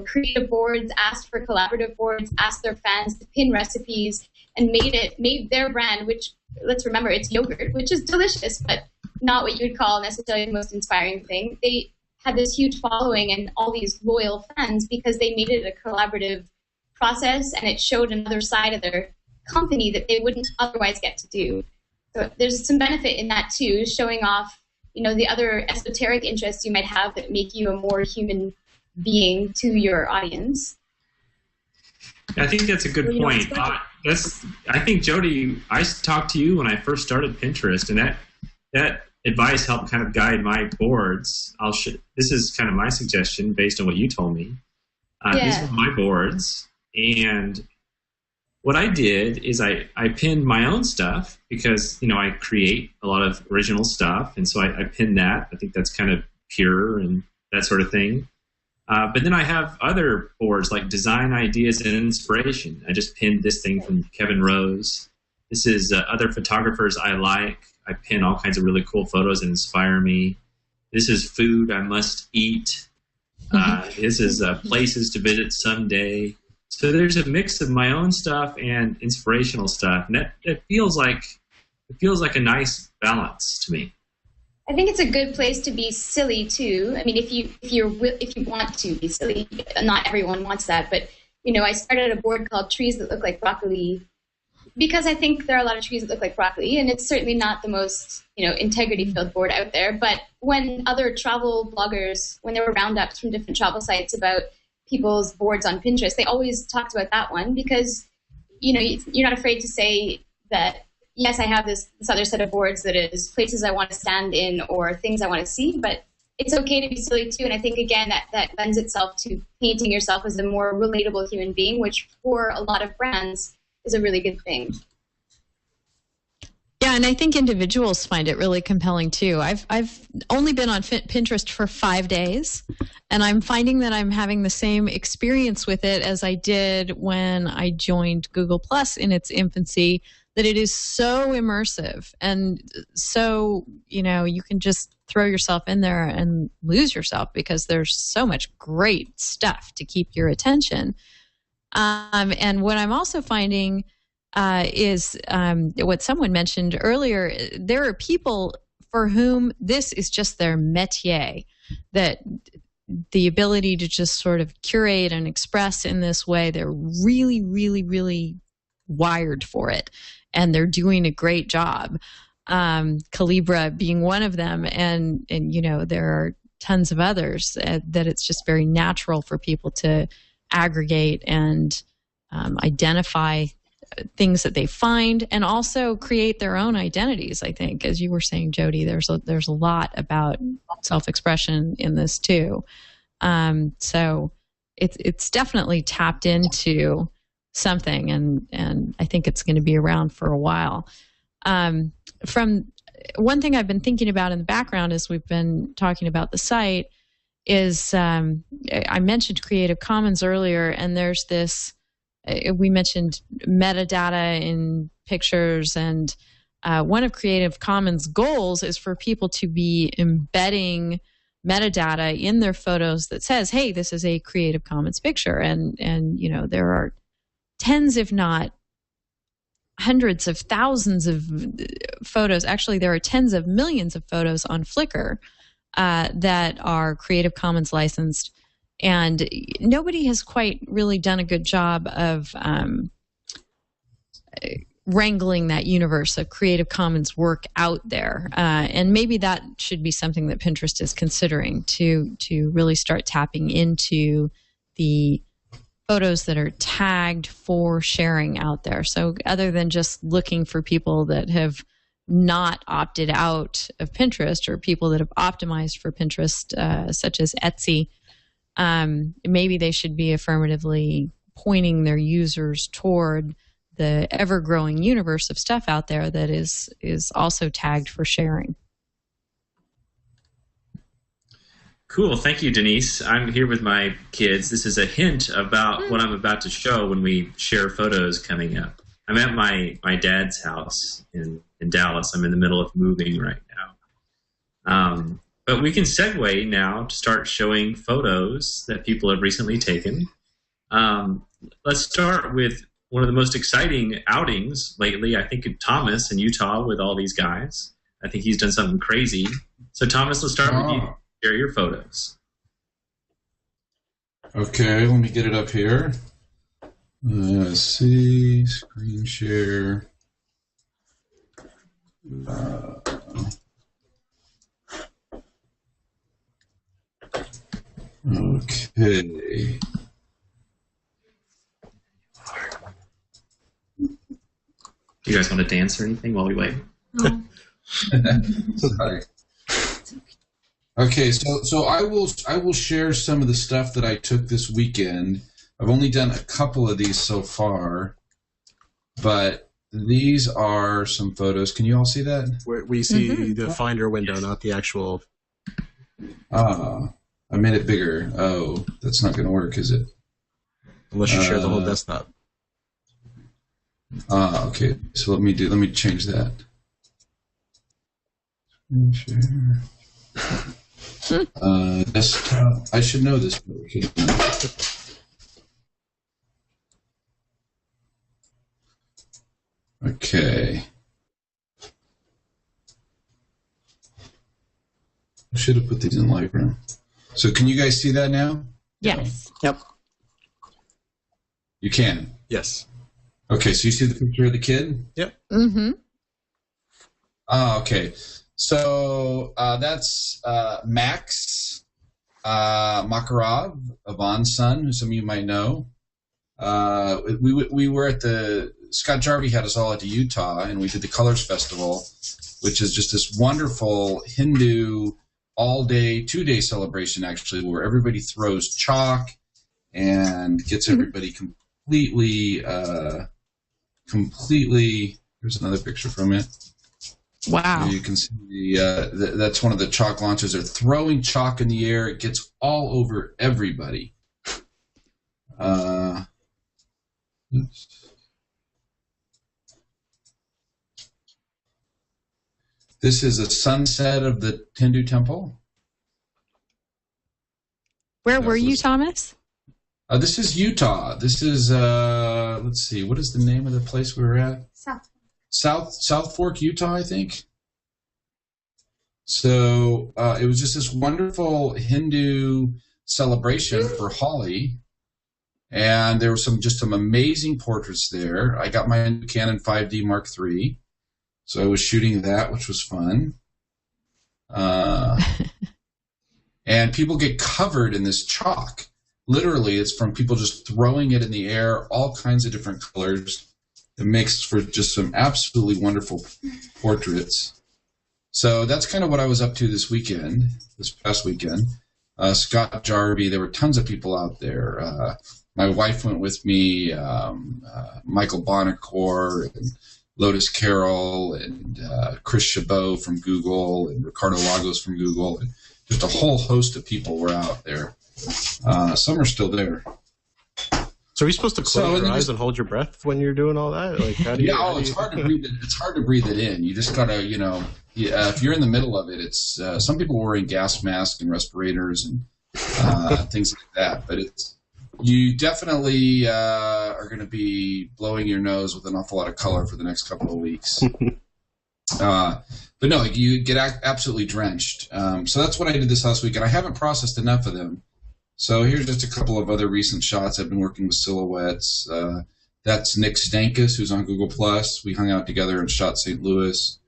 creative boards, asked for collaborative boards, asked their fans to pin recipes, and made their brand, which, let's remember, it's yogurt, which is delicious, but not what you would call necessarily the most inspiring thing. They had this huge following and all these loyal fans because they made it a collaborative process, and it showed another side of their company that they wouldn't otherwise get to do. So there's some benefit in that too, showing off, the other esoteric interests you might have that make you a more human being to your audience. I think that's a good point. I think, Jodi, I talked to you when I first started Pinterest, and that advice helped kind of guide my boards. This is kind of my suggestion based on what you told me. These are my boards, and what I did is I pinned my own stuff because, I create a lot of original stuff, and so I pinned that. I think that's kind of pure and that sort of thing. But then I have other boards like design ideas and inspiration. I just pinned this thing from Kevin Rose. This is other photographers I like. I pin all kinds of really cool photos that inspire me. This is food I must eat. This is places to visit someday. So there's a mix of my own stuff and inspirational stuff, and it feels like a nice balance to me. I think it's a good place to be silly too. I mean, if you want to be silly, not everyone wants that, but I started a board called Trees That Look Like Broccoli because I think there are a lot of trees that look like broccoli, and it's certainly not the most integrity-filled board out there. But when other travel bloggers, when there were roundups from different travel sites about people's boards on Pinterest, they always talked about that one because you're not afraid to say that, yes, I have this other set of boards that is places I want to stand in or things I want to see, but it's okay to be silly too. And I think, again, that lends itself to painting yourself as a more relatable human being, which for a lot of brands is a really good thing. Yeah, and I think individuals find it really compelling too. I've only been on Pinterest for 5 days, and I'm finding that I'm having the same experience with it as I did when I joined Google Plus in its infancy, that it is so immersive and so, you can just throw yourself in there and lose yourself because there's so much great stuff to keep your attention. And what I'm also finding is what someone mentioned earlier. There are people for whom this is just their métier, that the ability to just sort of curate and express in this way, they're really, really, really wired for it, and they're doing a great job. Kalebra being one of them, and there are tons of others that it's just very natural for people to aggregate and identify things that they find, and also create their own identities. I think, as you were saying, Jodi, there's a lot about self-expression in this too. So it's definitely tapped into something, and I think it's going to be around for a while. From one thing I've been thinking about in the background as we've been talking about the site is I mentioned Creative Commons earlier, and there's this. We mentioned metadata in pictures, and one of Creative Commons' goals is for people to be embedding metadata in their photos that says, hey, this is a Creative Commons picture. And there are tens, if not hundreds of thousands of photos. Actually, there are tens of millions of photos on Flickr that are Creative Commons licensed. And nobody has quite really done a good job of wrangling that universe of Creative Commons work out there. And maybe that should be something that Pinterest is considering, to really start tapping into the photos that are tagged for sharing out there. So other than just looking for people that have not opted out of Pinterest, or people that have optimized for Pinterest, such as Etsy, maybe they should be affirmatively pointing their users toward the ever-growing universe of stuff out there that is also tagged for sharing. Cool. Thank you, Denise. I'm here with my kids. This is a hint about what I'm about to show when we share photos coming up. I'm at my dad's house in Dallas. I'm in the middle of moving right now. But we can segue now to start showing photos that people have recently taken. Let's start with one of the most exciting outings lately, I think, Thomas in Utah with all these guys. I think he's done something crazy. So, Thomas, let's start with you. Share your photos. Okay, let me get it up here. Let's see, screen share. Okay. Do you guys want to dance or anything while we wait? Sorry. Okay, so I will share some of the stuff that I took this weekend. I've only done a couple of these so far, but these are some photos. Can you all see that? Where we see the Finder window, not the actual. I made it bigger. Oh, that's not going to work, is it? Unless you share the whole desktop. Okay. So let me change that. Share. Desktop. I should know this. Okay. I should have put these in Lightroom. So can you guys see that now? Yes. Yep. You can? Yes. Okay, so you see the picture of the kid? Yep. Mm-hmm. Okay. So that's Max Makarov, Yvonne's son, who some of you might know. We were at the Scott Jarvie had us all at the Utah, and we did the Colors Festival, which is just this wonderful Hindu all-day, 2-day celebration, actually, where everybody throws chalk and gets everybody completely. Here's another picture from it. Wow. You can see that's one of the chalk launchers. They're throwing chalk in the air. It gets all over everybody. This is a sunset of the Hindu temple. Where were you, Thomas? This is Utah. This is, let's see, what is the name of the place we were at? South Fork, Utah, I think. So it was just this wonderful Hindu celebration for Holi. And there were some amazing portraits there. I got my Canon 5D Mark III. So I was shooting that, which was fun. And people get covered in this chalk. Literally, it's from people just throwing it in the air, all kinds of different colors. It makes for just some absolutely wonderful portraits. So that's kind of what I was up to this past weekend. Scott Jarvie, there were tons of people out there. My wife went with me, Michael Bonacore, and Lotus Carroll, and Chris Chabot from Google, and Ricardo Lagos from Google. And just a whole host of people were out there. Some are still there. So are you supposed to close your eyes and hold your breath when you're doing all that? Like, how do you? Yeah, it's hard to breathe. It's hard to breathe it in. You just gotta, if you're in the middle of it, it's some people are wearing gas masks and respirators and things like that. But you definitely are going to be blowing your nose with an awful lot of color for the next couple of weeks. But no, you get absolutely drenched. So that's what I did this last week, and I haven't processed enough of them. So here's just a couple of other recent shots. I've been working with silhouettes. That's Nick Stankus, who's on Google+. We hung out together and shot St. Louis.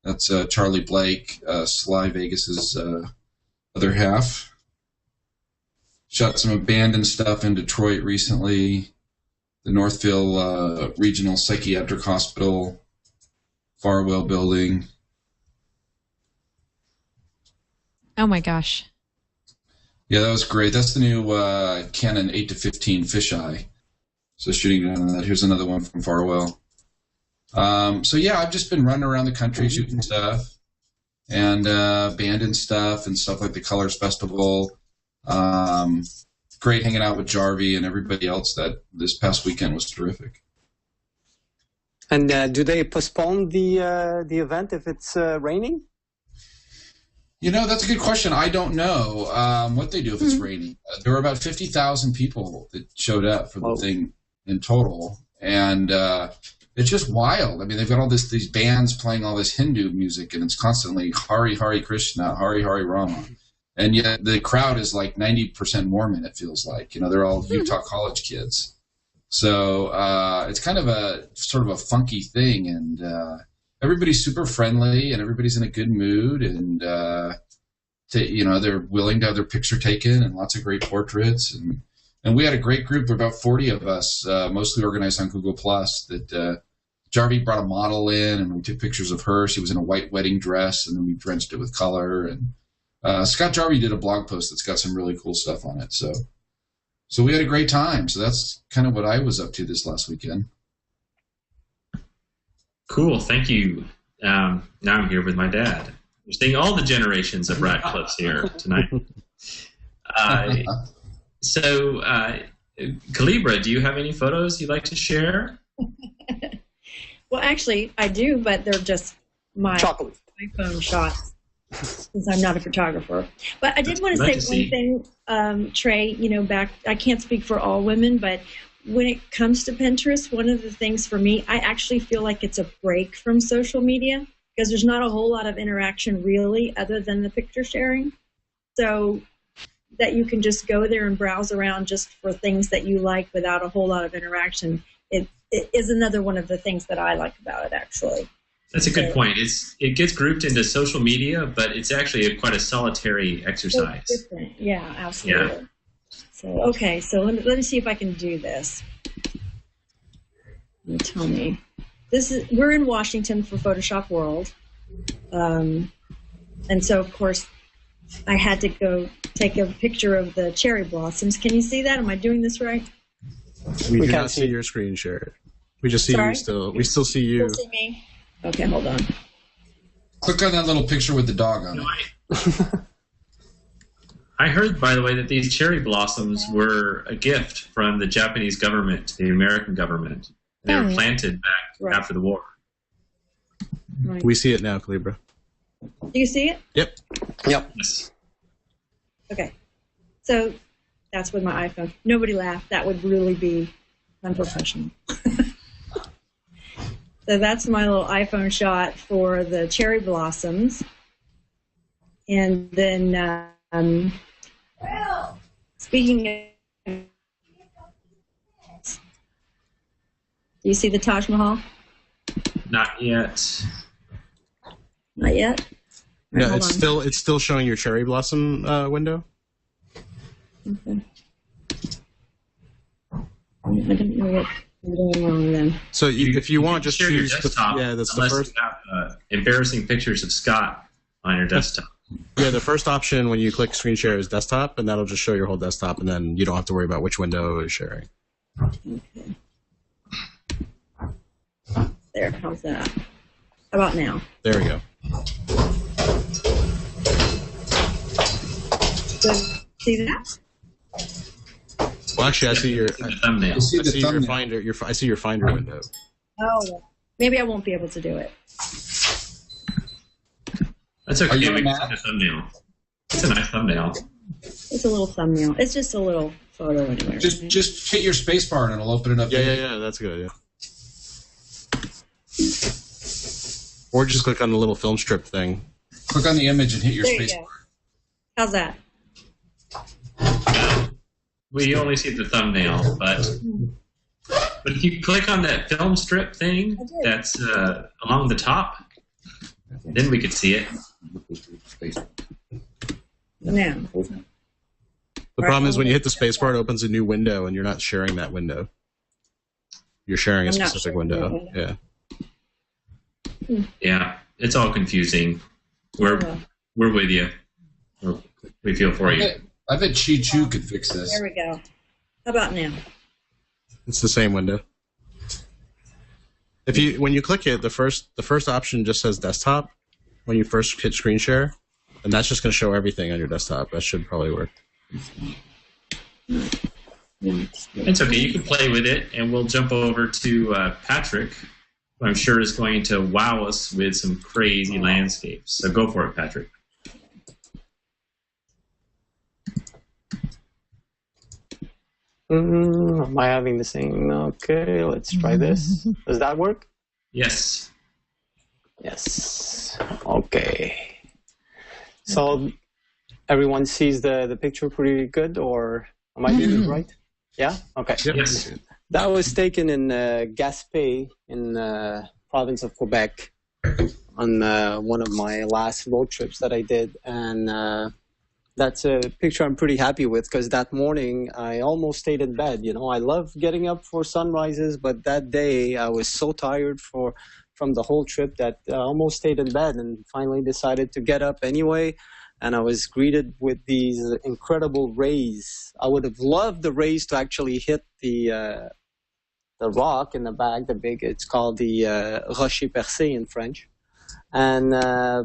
That's Charlie Blake, Sly Vegas's other half. Shot some abandoned stuff in Detroit recently. The Northville Regional Psychiatric Hospital, Farwell Building. Oh my gosh. Yeah, that was great. That's the new Canon 8-15 fisheye. So shooting on that. Here's another one from Farwell. So yeah, I've just been running around the country shooting stuff and abandoned stuff and stuff like the Colors Festival. Great hanging out with Jarvie and everybody else. That this past weekend was terrific. And do they postpone the event if it's raining? That's a good question. I don't know what they do if it's raining. There were about 50,000 people that showed up for the thing in total, and it's just wild. I mean, they've got all these bands playing all this Hindu music, and it's constantly Hari Hari Krishna, Hari Hari Rama, and yet the crowd is like 90% Mormon. It feels like they're all Utah college kids. So it's kind of a sort of a funky thing, and everybody's super friendly and everybody's in a good mood, and they're willing to have their picture taken, and lots of great portraits, and we had a great group. There were about 40 of us, mostly organized on Google Plus. That Jarvi brought a model in, and we took pictures of her. She was in a white wedding dress, and then we drenched it with color. And Scott Jarvi did a blog post that's got some really cool stuff on it. So we had a great time. So that's kind of what I was up to this last weekend. Cool, thank you. Now I'm here with my dad. We're seeing all the generations of Radcliffes here tonight. So, Kalebra, do you have any photos you'd like to share? Well, actually, I do, but they're just my iPhone shots, since I'm not a photographer. But I did want to say one thing, Trey, I can't speak for all women, but when it comes to Pinterest, one of the things for me, I actually feel like it's a break from social media, because there's not a whole lot of interaction really other than the picture sharing. So that you can just go there and browse around just for things that you like without a whole lot of interaction. It is another one of the things that I like about it, actually. That's a good point. It gets grouped into social media, but it's actually quite a solitary exercise. It's different. Yeah, absolutely. Yeah. So, okay, so let me see if I can do this. Tell me. We're in Washington for Photoshop World. And so, of course, I had to go take a picture of the cherry blossoms. Can you see that? Am I doing this right? We do not see your screen share. We just see you still. We still see you. Still see me? Okay, hold on. Click on that little picture with the dog on it. I heard, by the way, that these cherry blossoms were a gift from the Japanese government to the American government. They were planted back after the war. Right. We see it now, Kalebra. Do you see it? Yep. Yes. Okay. So that's with my iPhone. Nobody laughed. That would really be unprofessional. So that's my little iPhone shot for the cherry blossoms. And then speaking of... Do you see the Taj Mahal? Not yet. Not yet? Yeah, it's still showing your cherry blossom window. Okay. I don't know what I'm doing wrong then. So if you want, just share choose your desktop. that's the first. You have, embarrassing pictures of Scott on your desktop. Yeah, the first option when you click screen share is desktop, and that'll just show your whole desktop, and then you don't have to worry about which window is sharing. Okay. There, how's that? How about now? There we go. So, see that? Well, actually, I see your thumbnail. I see your finder. I see your finder window. Oh, maybe I won't be able to do it. That's okay. We can see the thumbnail. It's a nice thumbnail. It's a little thumbnail. It's just a little photo anyway. Just hit your space bar and it'll open it up. Yeah. That's good. Yeah. Or just click on the little film strip thing. Click on the image and hit your space bar. How's that? We only see the thumbnail, but if you click on that film strip thing that's along the top, then we could see it. Now. The problem is when you hit the space bar, it opens a new window, and you're not sharing that window. You're sharing a specific window. Yeah. Yeah, it's all confusing. We're with you. We feel for you. I bet Chi Chu could fix this. There we go. How about now? It's the same window. When you click it, the first option just says desktop when you first hit screen share, and that's just going to show everything on your desktop. That should probably work. It's okay. You can play with it, and we'll jump over to Patrick, who I'm sure is going to wow us with some crazy landscapes. So go for it, Patrick. Am I having the same? Okay, let's try this. Does that work? Yes. Yes. Okay. So everyone sees the picture pretty good, or am I doing it right? Yeah? Okay. Yes. That was taken in Gaspé in the province of Quebec. on one of my last road trips that I did, and that's a picture I'm pretty happy with because that morning I almost stayed in bed. You know, I love getting up for sunrises, but that day I was so tired from the whole trip that I almost stayed in bed and finally decided to get up anyway. And I was greeted with these incredible rays. I would have loved the rays to actually hit the rock in the back, it's called the rocher percé in French. And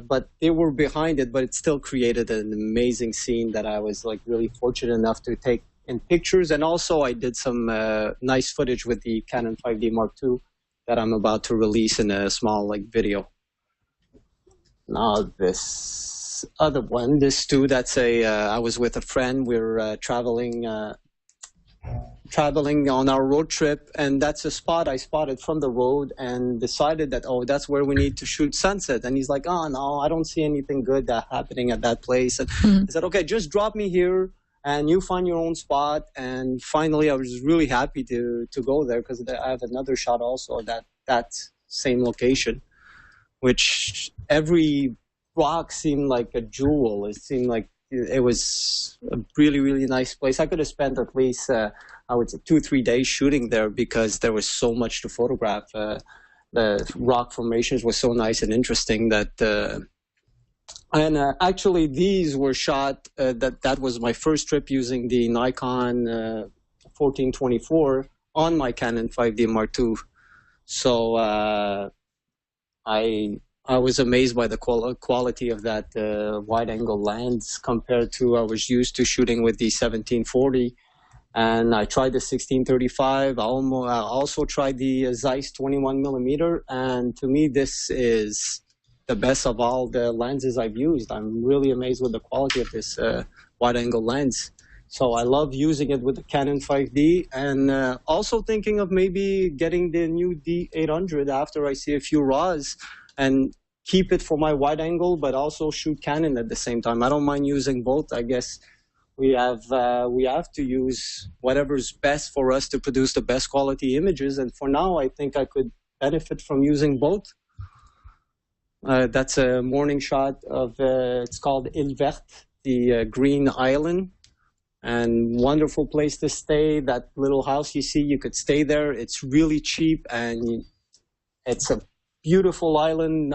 but they were behind it, but it still created an amazing scene that I was like really fortunate enough to take in pictures. And also I did some nice footage with the Canon 5D Mark II that I'm about to release in a small like video. Now this other one, this too, that's I was with a friend. We're traveling on our road trip, and that's a spot I spotted from the road and decided that, oh, that's where we need to shoot sunset. And he's like, oh, no, I don't see anything good happening at that place. And I said, okay, just drop me here and you find your own spot. And finally, I was really happy to go there because I have another shot also at that same location, which every rock seemed like a jewel. It seemed like it was a really, really nice place. I could have spent at least, I would say, 2-3 days shooting there because there was so much to photograph. The rock formations were so nice and interesting that, and actually these were shot, that was my first trip using the Nikon 1424 on my Canon 5D Mark II. So I was amazed by the quality of that wide-angle lens compared to I was used to shooting with the 1740. And I tried the 1635. I also tried the Zeiss 21mm. And to me, this is the best of all the lenses I've used. I'm really amazed with the quality of this wide-angle lens. So I love using it with the Canon 5D, and also thinking of maybe getting the new D800 after I see a few RAWs and keep it for my wide angle, but also shoot Canon at the same time. I don't mind using both. I guess we have to use whatever's best for us to produce the best quality images. And for now, I think I could benefit from using both. That's a morning shot of, it's called Île Verte, the Green Island. And wonderful place to stay. That little house you see, you could stay there. It's really cheap, and it's a beautiful island.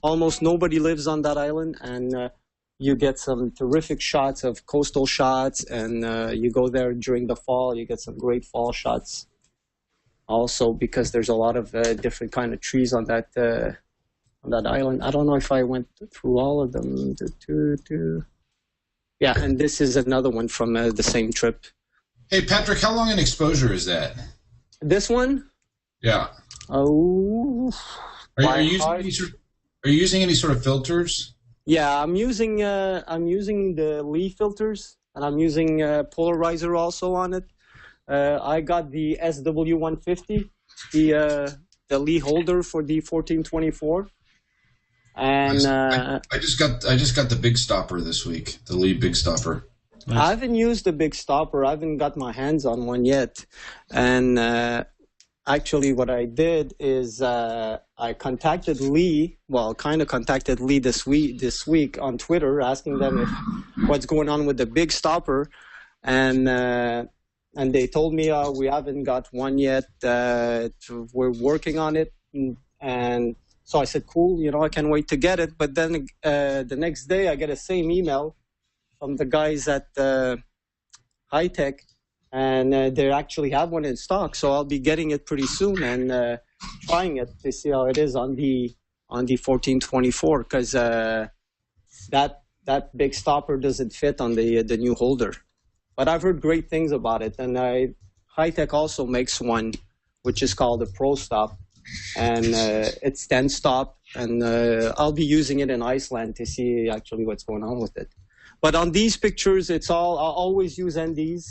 Almost nobody lives on that island, and you get some terrific shots of coastal shots. And you go there during the fall, you get some great fall shots. Also, because there's a lot of different kind of trees on that island. I don't know if I went through all of them. Yeah, and this is another one from the same trip. Hey, Patrick, how long an exposure is that? This one? Yeah. Oh. Are you using any sort of filters? Yeah, I'm using the Lee filters, and I'm using polarizer also on it. I got the SW150, the Lee holder for the 1424. And I just got the big stopper this week, the Lee big stopper. Nice. I haven't used the big stopper. I haven't got my hands on one yet. And actually, what I did is I contacted Lee. Well, kind of contacted Lee this week on Twitter, asking them what's going on with the big stopper, and they told me we haven't got one yet. We're working on it, and so I said, cool, I can't wait to get it. But then the next day, I get the same email from the guys at High Tech, and they actually have one in stock. So I'll be getting it pretty soon and trying it to see how it is on the 1424, because that big stopper doesn't fit on the new holder. But I've heard great things about it, and High Tech also makes one, which is called the Pro Stop. And it's 10 stop, and I'll be using it in Iceland to see actually what's going on with it. But on these pictures, I'll always use NDs,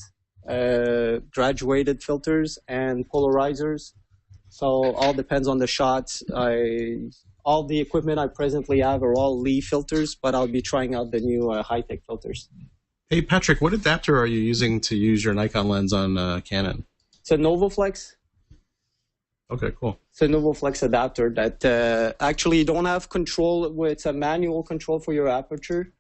graduated filters, and polarizers. So all depends on the shots. All the equipment I presently have are all Lee filters, but I'll be trying out the new high-tech filters. Hey, Patrick, what adapter are you using to use your Nikon lens on Canon? It's a Novoflex. Okay, cool. It's a NovoFlex adapter that actually you don't have control. It's a manual control for your aperture.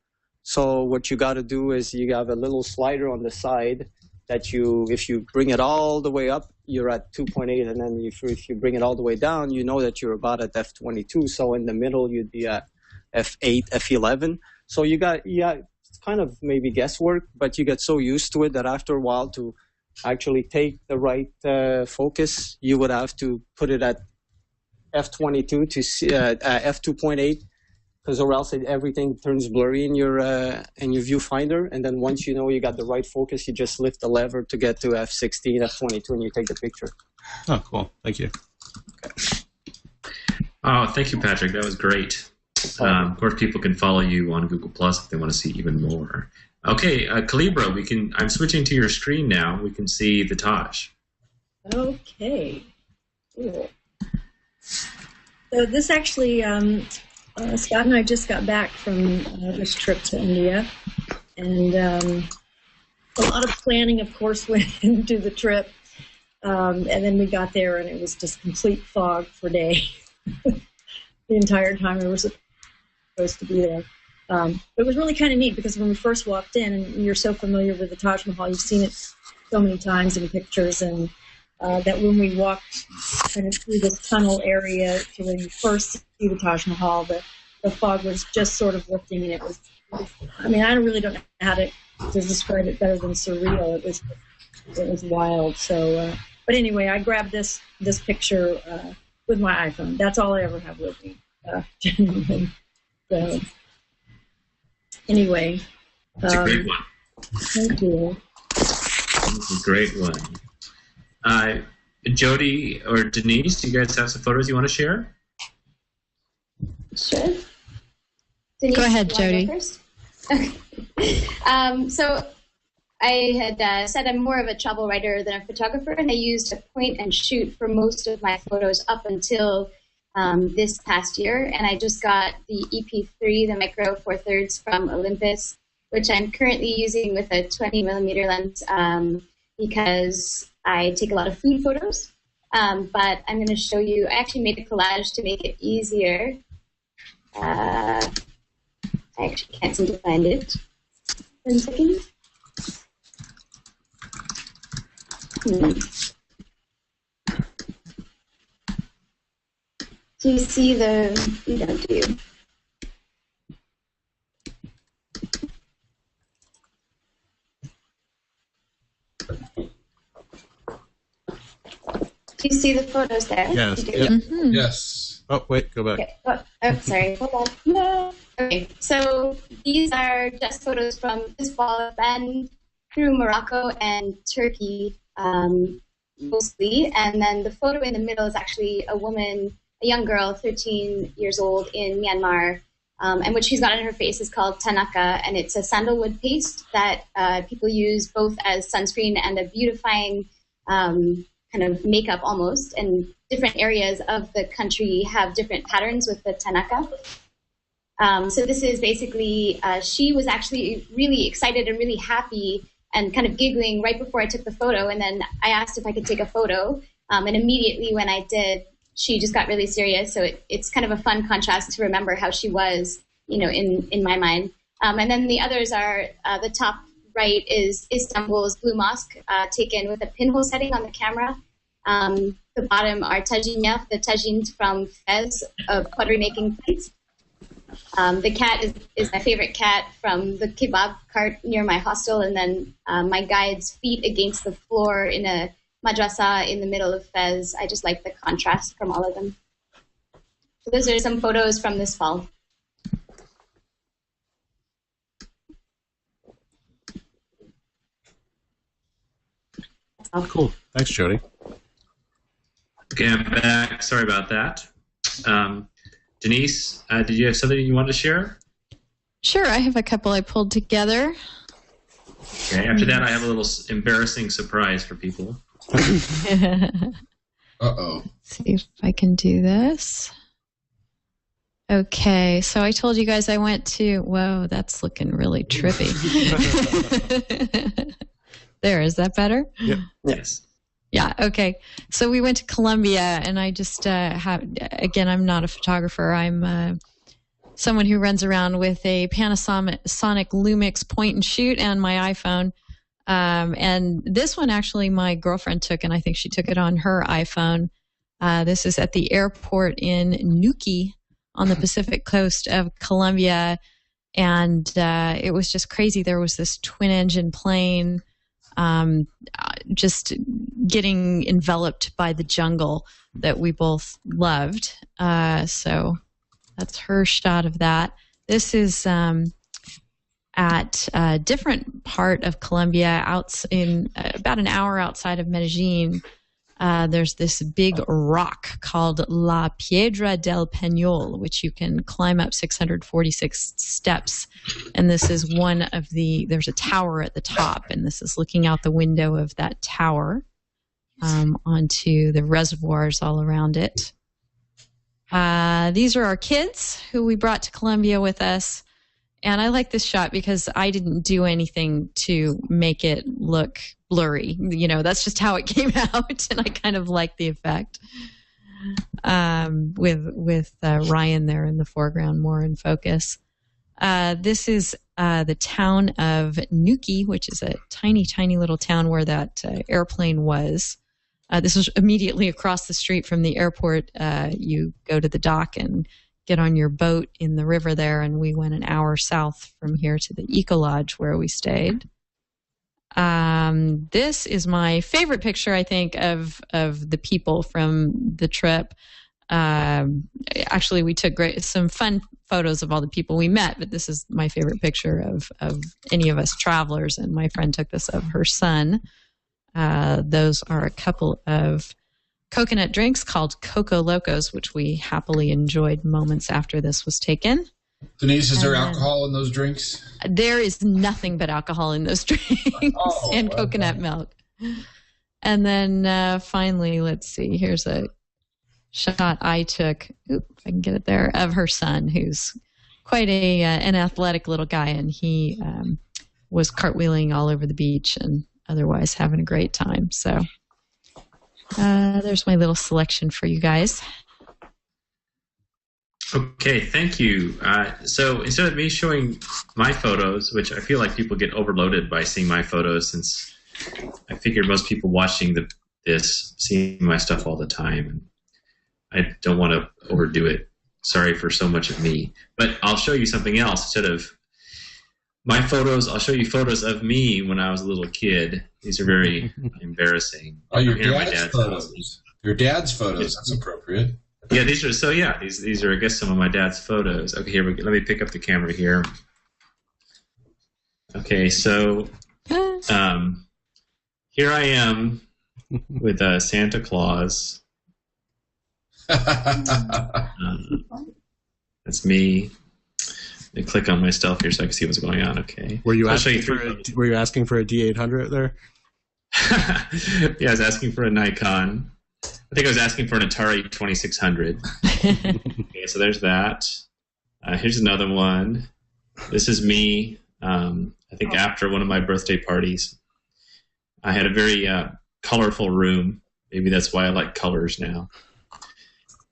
So what you got to do is you have a little slider on the side that if you bring it all the way up, you're at 2.8, and then if you bring it all the way down, you know that you're about at f22. So in the middle, you'd be at f8, f11. So it's kind of maybe guesswork, but you get so used to it that after a while to actually take the right focus, you would have to put it at f22 to f2.8, because or else everything turns blurry in your viewfinder. And then once you know you got the right focus, you just lift the lever to get to f16, f22, and you take the picture. Oh, cool. Thank you. Oh, thank you, Patrick. That was great. Of course, people can follow you on Google Plus if they want to see even more. Okay, Kalebra, I'm switching to your screen now. We can see the Taj. Okay, cool. So this actually, Scott and I just got back from this trip to India, and a lot of planning, of course, went into the trip. And then we got there, and it was just complete fog for day. The entire time we were supposed to be there. It was really kind of neat because when we first walked in, and you're so familiar with the Taj Mahal, you've seen it so many times in pictures, and that when we walked kind of through this tunnel area to when you first see the Taj Mahal, the fog was just sort of lifting, and it was I mean, I really don't know how to describe it better than surreal. It was wild. So, but anyway, I grabbed this picture with my iPhone. That's all I ever have with me, genuinely. So, anyway. That's a great one. Thank you. That's a great one. Jodi or Denise, do you guys have some photos you want to share? Sure. Denise, go ahead, Jodi. Okay. So I had said I'm more of a travel writer than a photographer, and I used a point and shoot for most of my photos up until this past year. And I just got the EP3, the Micro Four Thirds from Olympus, which I'm currently using with a 20mm lens because I take a lot of food photos. But I'm going to show you, I actually made a collage to make it easier. I actually can't seem to find it. 1 second. Do you see the, you don't, do you? Do you see the photos there? Yes. You Yep. do? Yes. Oh, wait, go back. Okay. Oh, sorry. Hold on. No. Okay, so these are just photos from this fall, Ben, Peru, Morocco, and Turkey, mostly. And then the photo in the middle is actually a woman, a young girl, 13 years old, in Myanmar. And what she's got on her face is called Tanaka, and it's a sandalwood paste that people use both as sunscreen and a beautifying kind of makeup almost. And different areas of the country have different patterns with the Tanaka. So this is basically, she was actually really excited and really happy and kind of giggling right before I took the photo. And then I asked if I could take a photo. And immediately when I did, she just got really serious. So it's kind of a fun contrast to remember how she was, you know, in my mind. And then the others are, the top right is Istanbul's Blue Mosque, taken with a pinhole setting on the camera. The bottom are tajiniyaf, the tagines from Fez, of pottery making plates. The cat is my favorite cat from the kebab cart near my hostel, and then my guide's feet against the floor in a madrasa in the middle of Fez. I just like the contrast from all of them. So those are some photos from this fall. Oh, cool. Thanks, Jodi. Okay, I'm back. Sorry about that. Denise, did you have something you wanted to share? Sure, I have a couple I pulled together. Okay, after that, I have a little embarrassing surprise for people. Uh-oh. See if I can do this. Okay, so I told you guys I went to, whoa, that's looking really trippy. There, is that better? Yep. Yes. Yeah. Okay. So we went to Colombia, and I just again, I'm not a photographer. I'm someone who runs around with a Panasonic Lumix point and shoot and my iPhone. And this one actually my girlfriend took, and I think she took it on her iPhone. This is at the airport in Nuki on the Pacific coast of Colombia. And it was just crazy. There was this twin-engine plane just getting enveloped by the jungle that we both loved. So that's her shot of that. This is at a different part of Colombia, about an hour outside of Medellin. There's this big rock called La Piedra del Peñol, which you can climb up 646 steps. And this is there's a tower at the top, and this is looking out the window of that tower onto the reservoirs all around it. These are our kids who we brought to Colombia with us. And I like this shot because I didn't do anything to make it look blurry. You know, that's just how it came out, and I kind of like the effect with Ryan there in the foreground, more in focus. This is the town of Nuki, which is a tiny, tiny little town where that airplane was. This was immediately across the street from the airport. You go to the dock and get on your boat in the river there, and we went an hour south from here to the Eco Lodge where we stayed. This is my favorite picture, I think, of the people from the trip. Actually, we took some fun photos of all the people we met, but this is my favorite picture of any of us travelers, and my friend took this of her son. Those are a couple of coconut drinks called Coco Locos, which we happily enjoyed moments after this was taken. Denise, is there alcohol in those drinks? There is nothing but alcohol in those drinks and coconut milk. And then finally, let's see, here's a shot I took, if I can get it there, of her son, who's quite an athletic little guy, and he was cartwheeling all over the beach and otherwise having a great time. So there's my little selection for you guys. Okay, thank you. So instead of me showing my photos, which I feel like people get overloaded by seeing my photos, since I figured most people watching this see my stuff all the time. I don't want to overdo it. Sorry for so much of me. But I'll show you something else. Instead of my photos, I'll show you photos of me when I was a little kid. These are very embarrassing. Oh, your dad's photos. Your dad's photos. That's appropriate. Yeah, these are I guess some of my dad's photos. Okay, here we go. Let me pick up the camera here. Okay, so here I am with Santa Claus. That's me. Let me click on my stuff here so I can see what's going on. Okay. Were you asking for a D800 there? Yeah, I was asking for a Nikon. I think I was asking for an Atari 2600. Okay, so there's that. Here's another one. This is me, I think after one of my birthday parties. I had a very colorful room. Maybe that's why I like colors now.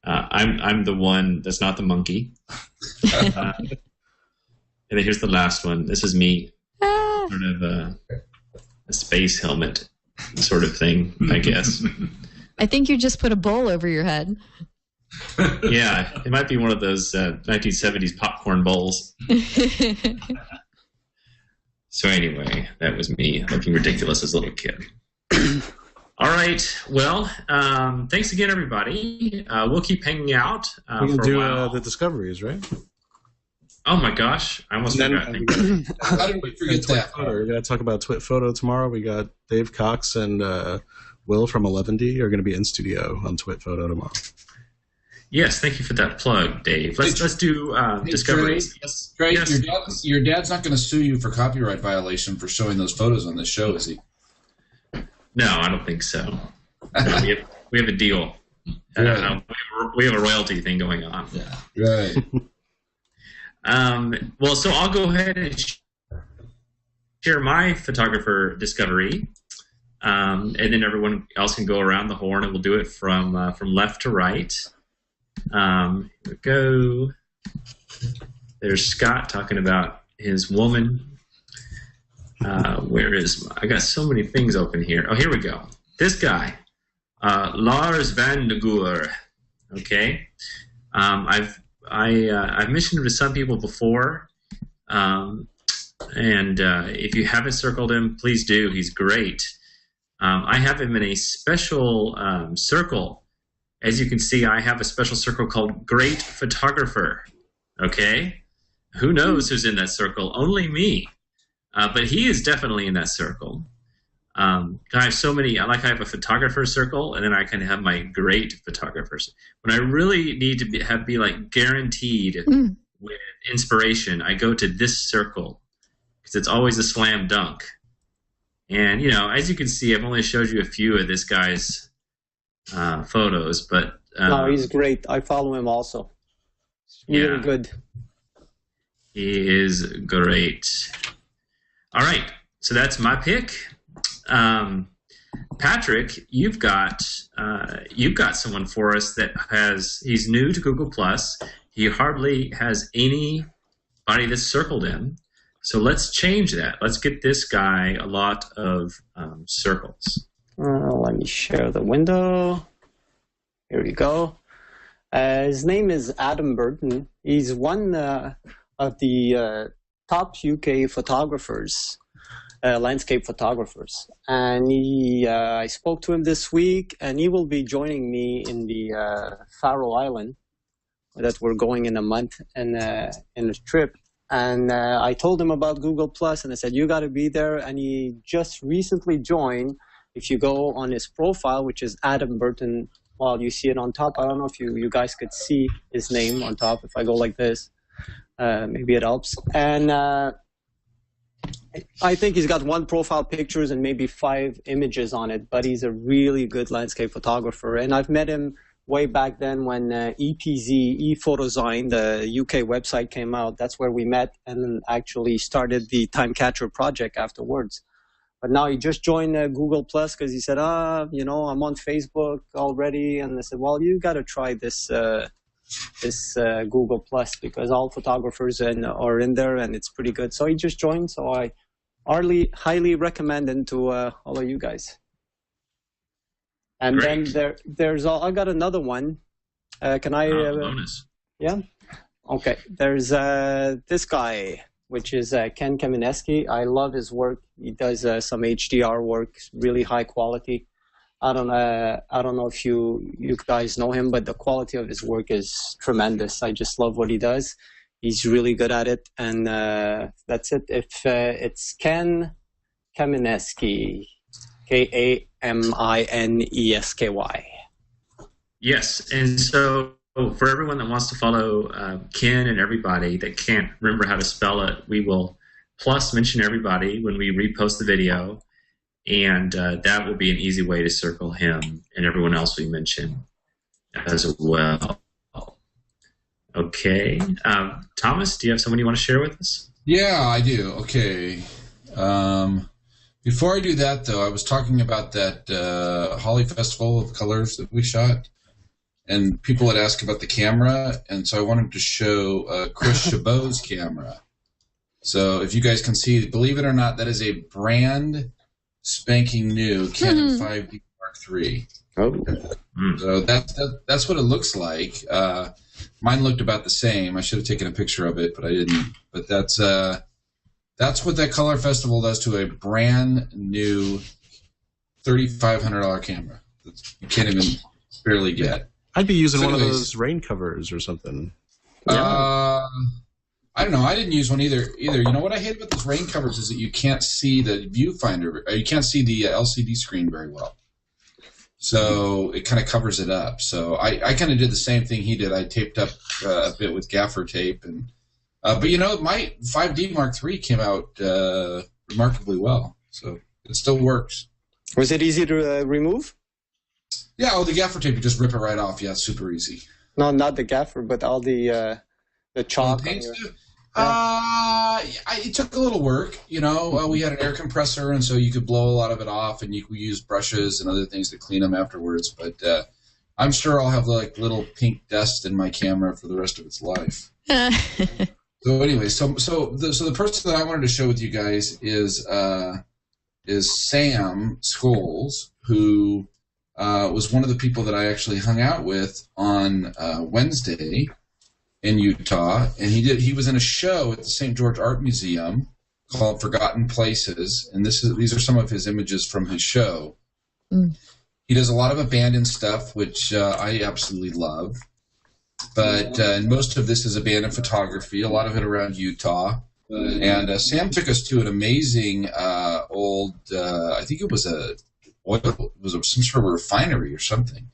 I'm the one that's not the monkey. And then here's the last one. This is me, sort of a space helmet sort of thing, I guess. I think you just put a bowl over your head. Yeah, it might be one of those 1970s popcorn bowls. So anyway, that was me looking ridiculous as a little kid. All right. Well, thanks again, everybody. We'll keep hanging out we can for do a while. the discoveries, right? Oh my gosh, I almost forgot. How did we forget that? We're going to talk about TWiT Photo tomorrow. We got Dave Cox and Will from 11D are going to be in studio on TWiT Photo tomorrow. Yes, thank you for that plug, Dave. Let's do discoveries. Trey, Yes. your dad's not going to sue you for copyright violation for showing those photos on this show, is he? No, I don't think so. No, we have a deal. Right. We have a royalty thing going on. Yeah. Right. Well, so I'll go ahead and share my photographer discovery. and then everyone else can go around the horn, and we'll do it from left to right. Here we go. There's Scott talking about his woman. Where is I got so many things open here. Oh, here we go. This guy, Lars van de Goor. Okay, I've mentioned him to some people before, and if you haven't circled him, please do. He's great. I have him in a special circle. As you can see, I have a special circle called Great Photographer. Okay, who knows who's in that circle? Only me. But he is definitely in that circle. I have so many. I have a photographer circle, and then I kind of have my great photographers. When I really need to be like guaranteed with inspiration, I go to this circle because it's always a slam dunk. And as you can see, I've only showed you a few of this guy's photos, but no, he's great. I follow him also. Really good. He is great. All right, so that's my pick. Patrick, you've got someone for us that he's new to Google+. He hardly has anybody that's circled him. So let's change that. Let's get this guy a lot of circles. Let me share the window. Here we go. His name is Ettenberg. He's one of the top UK photographers, landscape photographers. And I spoke to him this week, and he will be joining me in the Faroe Island that we're going in a month in a trip. And I told him about Google+, and I said, you got to be there. And he just recently joined. If you go on his profile, which is Adam Burton, well, you see it on top. I don't know if you guys could see his name on top. If I go like this, maybe it helps. And I think he's got 1 profile pictures and maybe 5 images on it. But he's a really good landscape photographer. And I've met him way back then when EPZ, ePhotoZine, the UK website came out. That's where we met and actually started the Time Catcher project afterwards. But now he just joined Google+ because he said, I'm on Facebook already. And I said, well, you got to try this Google+ because all photographers are in there and it's pretty good. So he just joined. So I highly recommend him to all of you guys. And Great. Then I got another one. Can I? Bonus. Yeah. Okay. There's this guy, which is Ken Kamineski. I love his work. He does some HDR work, really high quality. I don't know if you guys know him, but the quality of his work is tremendous. I just love what he does. He's really good at it, and that's it. If it's Ken Kamineski. Kaminesky. Yes, and so for everyone that wants to follow Ken and everybody that can't remember how to spell it, we will plus mention everybody when we repost the video, and that will be an easy way to circle him and everyone else we mention as well. Okay. Thomas, do you have someone you want to share with us? Yeah, I do. Okay. Before I do that, though, I was talking about that Holly Festival of Colors that we shot, and people had asked about the camera, and so I wanted to show Chris Chabot's camera. So if you guys can see, believe it or not, that is a brand spanking new Canon 5D Mark III. Oh. So that's what it looks like. Mine looked about the same. I should have taken a picture of it, but I didn't. But that's what that color festival does to a brand new $3,500 camera that you can't even barely get. I'd be using one of those rain covers or something. I don't know. I didn't use one either. You know what I hate about those rain covers is that you can't see the viewfinder. You can't see the LCD screen very well. So it kind of covers it up. So I kind of did the same thing he did. I taped up a bit with gaffer tape and. But my 5D Mark III came out remarkably well, so it still works. Was it easy to remove? Yeah, the gaffer tape, you just rip it right off. Yeah, it's super easy. No, not the gaffer, but all the chalk. It took a little work, you know. We had an air compressor, and so you could blow a lot of it off, and you could use brushes and other things to clean them afterwards. But I'm sure I'll have like little pink dust in my camera for the rest of its life. So anyway, so the person that I wanted to show with you guys is Sam Scholes, who was one of the people that I actually hung out with on Wednesday in Utah, and he was in a show at the St. George Art Museum called Forgotten Places, and these are some of his images from his show. Mm. He does a lot of abandoned stuff, which I absolutely love, but most of this is abandoned photography, a lot of it around Utah. And Sam took us to an amazing old, I think it was some sort of refinery or something.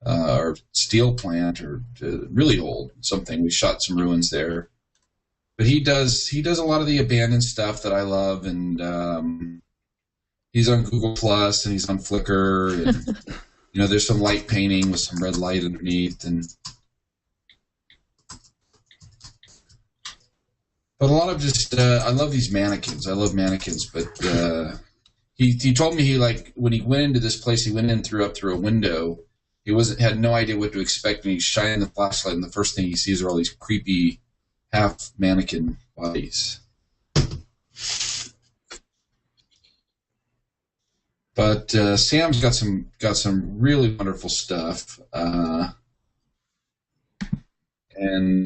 Or steel plant, or really old something. We shot some ruins there, but he does a lot of the abandoned stuff that I love, and he's on Google Plus and he's on Flickr, and you know, there's some light painting with some red light underneath, but a lot of just I love these mannequins. I love mannequins, but he told me he, like, when he went into this place, he went in through a window. He had no idea what to expect, and he's shining the flashlight, and the first thing he sees are all these creepy half mannequin bodies. But Sam's got some really wonderful stuff, and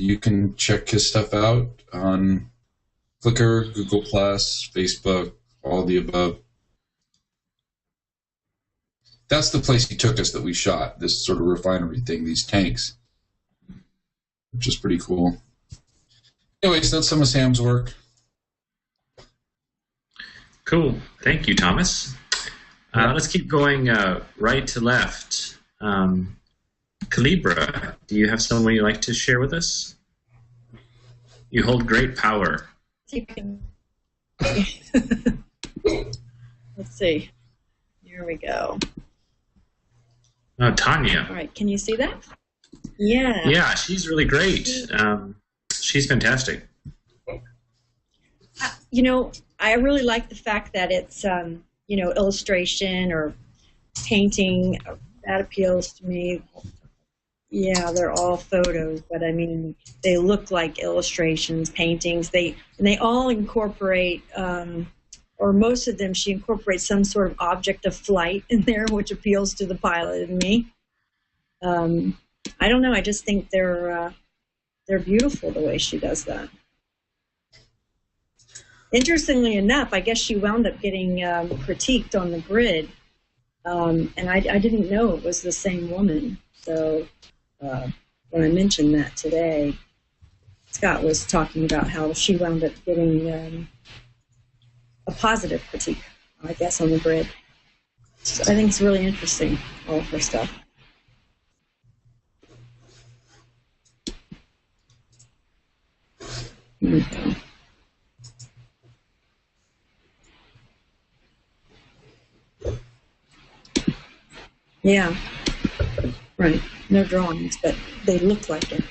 you can check his stuff out on Flickr, Google Plus, Facebook, all the above. That's the place he took us that we shot, this sort of refinery thing, these tanks, which is pretty cool. Anyways, that's some of Sam's work. Cool. Thank you, Thomas. Let's keep going right to left. Kalebra, do you have someone you'd like to share with us? You hold great power. Let's see. Here we go. Tanya. All right, can you see that? Yeah. Yeah, she's really great. She's fantastic. You know, I really like the fact that it's, you know, illustration or painting. That appeals to me. Yeah, they're all photos, but I mean, they look like illustrations, paintings. They all incorporate, or most of them, she incorporates some sort of object of flight in there, which appeals to the pilot in me. I don't know. I just think they're beautiful the way she does that. Interestingly enough, I guess she wound up getting critiqued on the grid, and I didn't know it was the same woman. So when I mentioned that today, Scott was talking about how she wound up getting a positive critique, I guess, on the grid. So I think it's really interesting, all of her stuff. Here we go. Yeah, right. No drawings, but they look like it.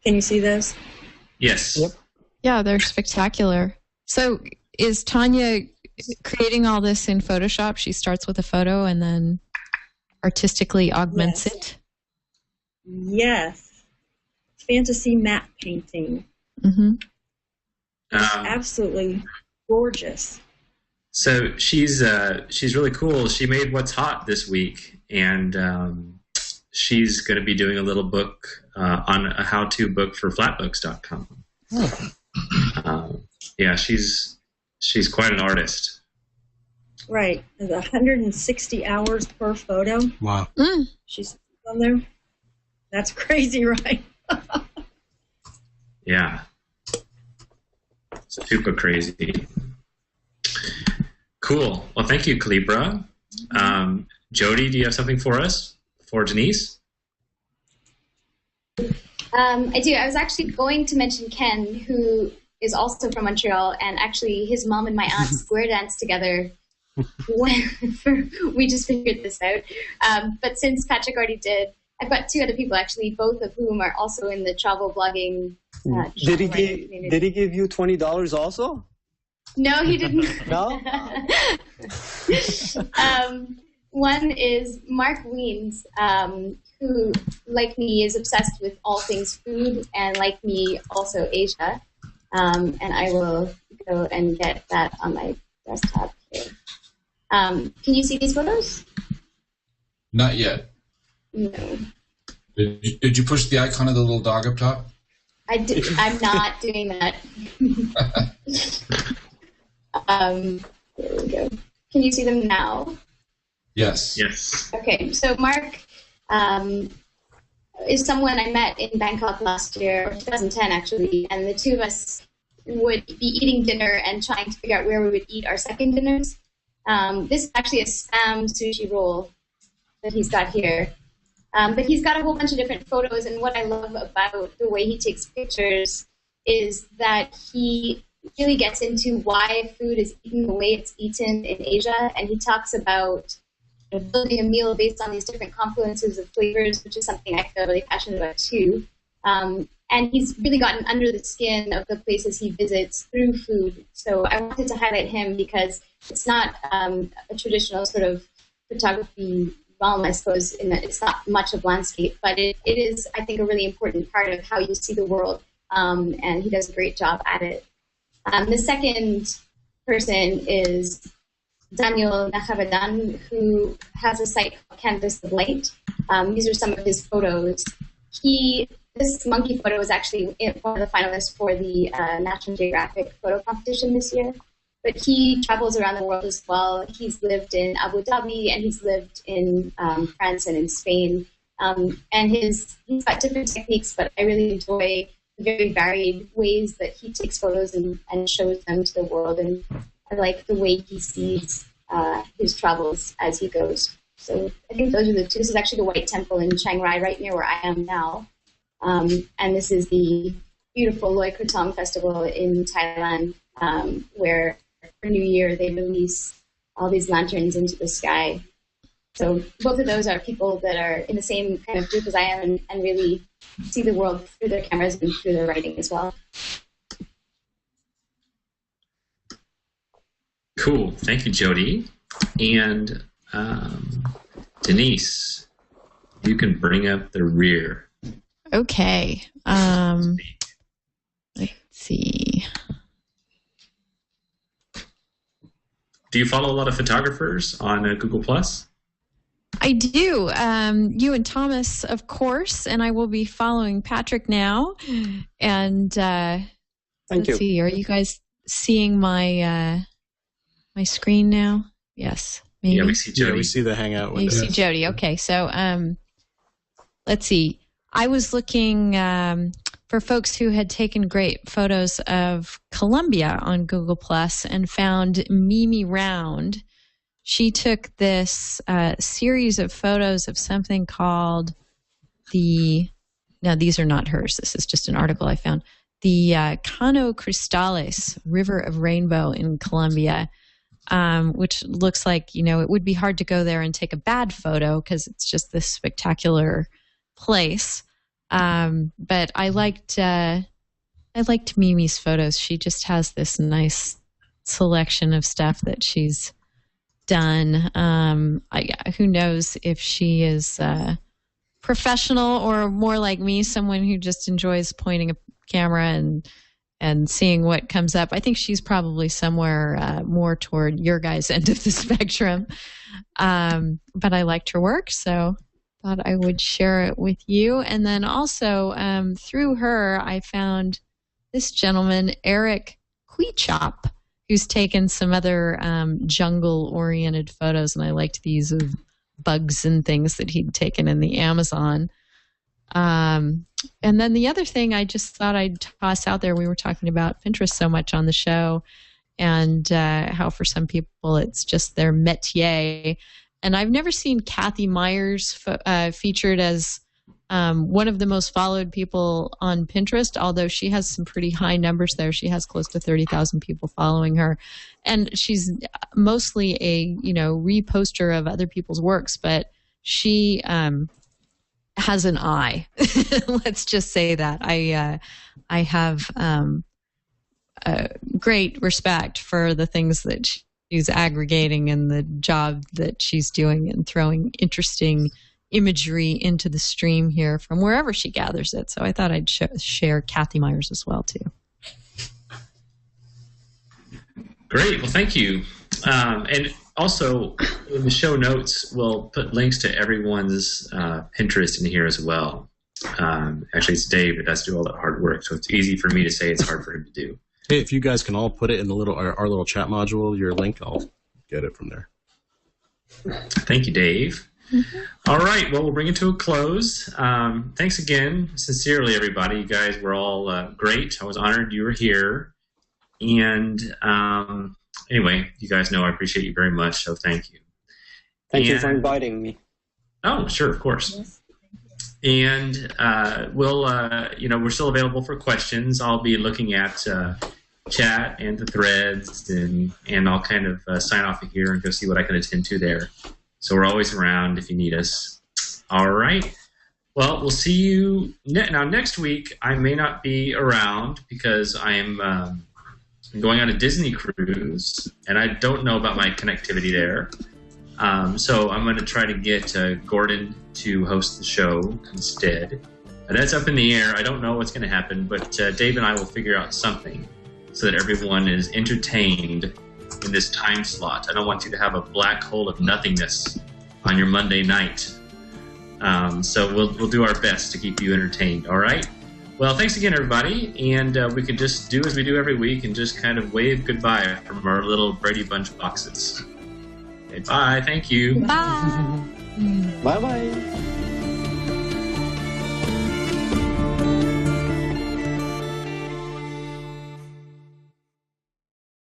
Can you see those? Yes. Yep. Yeah, they're spectacular. So is Tanya creating all this in Photoshop? She starts with a photo and then artistically augments it? Yes. Fantasy matte painting. Mm-hmm. Absolutely gorgeous. So she's really cool. She made What's Hot this week, and she's going to be doing a little book on a how-to book for flatbooks.com. Yeah, she's quite an artist. Right. There's 160 hours per photo. Wow. She's on there. That's crazy, right? Yeah. Super crazy. Cool. Well, thank you, Kalebra. Jodi, do you have something for us? For Denise? I do. I was actually going to mention Ken, who is also from Montreal, and actually his mom and my aunt square danced together we just figured this out. But since Patrick already did, I've got two other people actually, both of whom are also in the travel blogging. Did he give you $20 also? No, he didn't. No. One is Mark Weens, who, like me, is obsessed with all things food, and like me, also Asia. And I will go and get that on my desktop here. Can you see these photos? Not yet. No. Did you push the icon of the little dog up top? I'm not doing that. There we go. Can you see them now? Yes. Yes. Okay, so Mark is someone I met in Bangkok last year, or 2010 actually, and the two of us would be eating dinner and trying to figure out where we would eat our second dinners. This is actually a spam sushi roll that he's got here. But he's got a whole bunch of different photos, and what I love about the way he takes pictures is that he really gets into why food is eaten the way it's eaten in Asia, and he talks about building a meal based on these different confluences of flavors, which is something I feel really passionate about too. And he's really gotten under the skin of the places he visits through food. So I wanted to highlight him because it's not a traditional sort of photography realm, I suppose, in that it's not much of landscape, but it is, I think, a really important part of how you see the world, and he does a great job at it. The second person is Daniel Najavedan, who has a site called Canvas of Light. These are some of his photos. This monkey photo was actually one of the finalists for the National Geographic photo competition this year. But he travels around the world as well. He's lived in Abu Dhabi, and he's lived in France and in Spain. And he's got different techniques, but I really enjoy the very varied ways that he takes photos and shows them to the world. And I like the way he sees his travels as he goes. So I think those are the two. This is actually the White Temple in Chiang Rai, right near where I am now. And this is the beautiful Loy Krathong Festival in Thailand, where for New Year they release all these lanterns into the sky. So both of those are people that are in the same kind of group as I am and really see the world through their cameras and through their writing as well. Cool. Thank you, Jodi. And Denise, you can bring up the rear. Okay. Let's see. Do you follow a lot of photographers on Google+? I do. You and Thomas, of course, and I will be following Patrick now. And let's see. Are you guys seeing my my screen now? Yes. Maybe? Yeah, we see Jodi. Yeah, we see the Hangout window. You see Jodi. Okay, so let's see. I was looking for folks who had taken great photos of Colombia on Google Plus and found Mimi Round. She took this series of photos of something called now these are not hers. This is just an article I found. The Cano Cristales, River of Rainbow in Colombia, which looks like, it would be hard to go there and take a bad photo because it's just this spectacular place. But I liked Mimi's photos. She just has this nice selection of stuff that she's done. Who knows if she is professional or more like me, someone who just enjoys pointing a camera and seeing what comes up. I think she's probably somewhere more toward your guys' end of the spectrum. But I liked her work, so thought I would share it with you. And then also through her, I found this gentleman, Eric Quechop, who's taken some other jungle-oriented photos, and I liked these of bugs and things that he'd taken in the Amazon. And then the other thing I just thought I'd toss out there, we were talking about Pinterest so much on the show, and how for some people it's just their métier. And I've never seen Kathy Myers featured as one of the most followed people on Pinterest, although she has some pretty high numbers there. She has close to 30,000 people following her. And she's mostly a, reposter of other people's works, but she has an eye. Let's just say that. I have great respect for the things that she's aggregating and the job that she's doing and throwing interesting imagery into the stream here from wherever she gathers it. So I thought I'd share Kathy Myers as well, too. Great. Well, thank you. And also, in the show notes, we'll put links to everyone's Pinterest in here as well. Actually, it's Dave that does do all that hard work, so it's easy for me to say, it's hard for him to do. Hey, if you guys can all put it in the our little chat module, your link, I'll get it from there. Thank you, Dave. Mm-hmm. All right, well, we'll bring it to a close. Thanks again, sincerely, everybody. You guys were all great. I was honored you were here. And anyway, you guys know I appreciate you very much, so thank you. Thank you for inviting me. Oh, sure, of course. Yes. And we're still available for questions. I'll be looking at chat and the threads, and I'll kind of sign off of here and go see what I can attend to there. So we're always around if you need us. All right. Well, we'll see you now. Next week, I may not be around because I am going on a Disney cruise, and I don't know about my connectivity there. So I'm going to try to get Gordon to host the show instead. That's up in the air. I don't know what's going to happen, but Dave and I will figure out something so that everyone is entertained in this time slot. I don't want you to have a black hole of nothingness on your Monday night. So we'll do our best to keep you entertained, all right? Well, thanks again, everybody, and we could just do as we do every week and just kind of wave goodbye from our little Brady Bunch boxes. Okay, bye. Thank you. Bye. Bye-bye.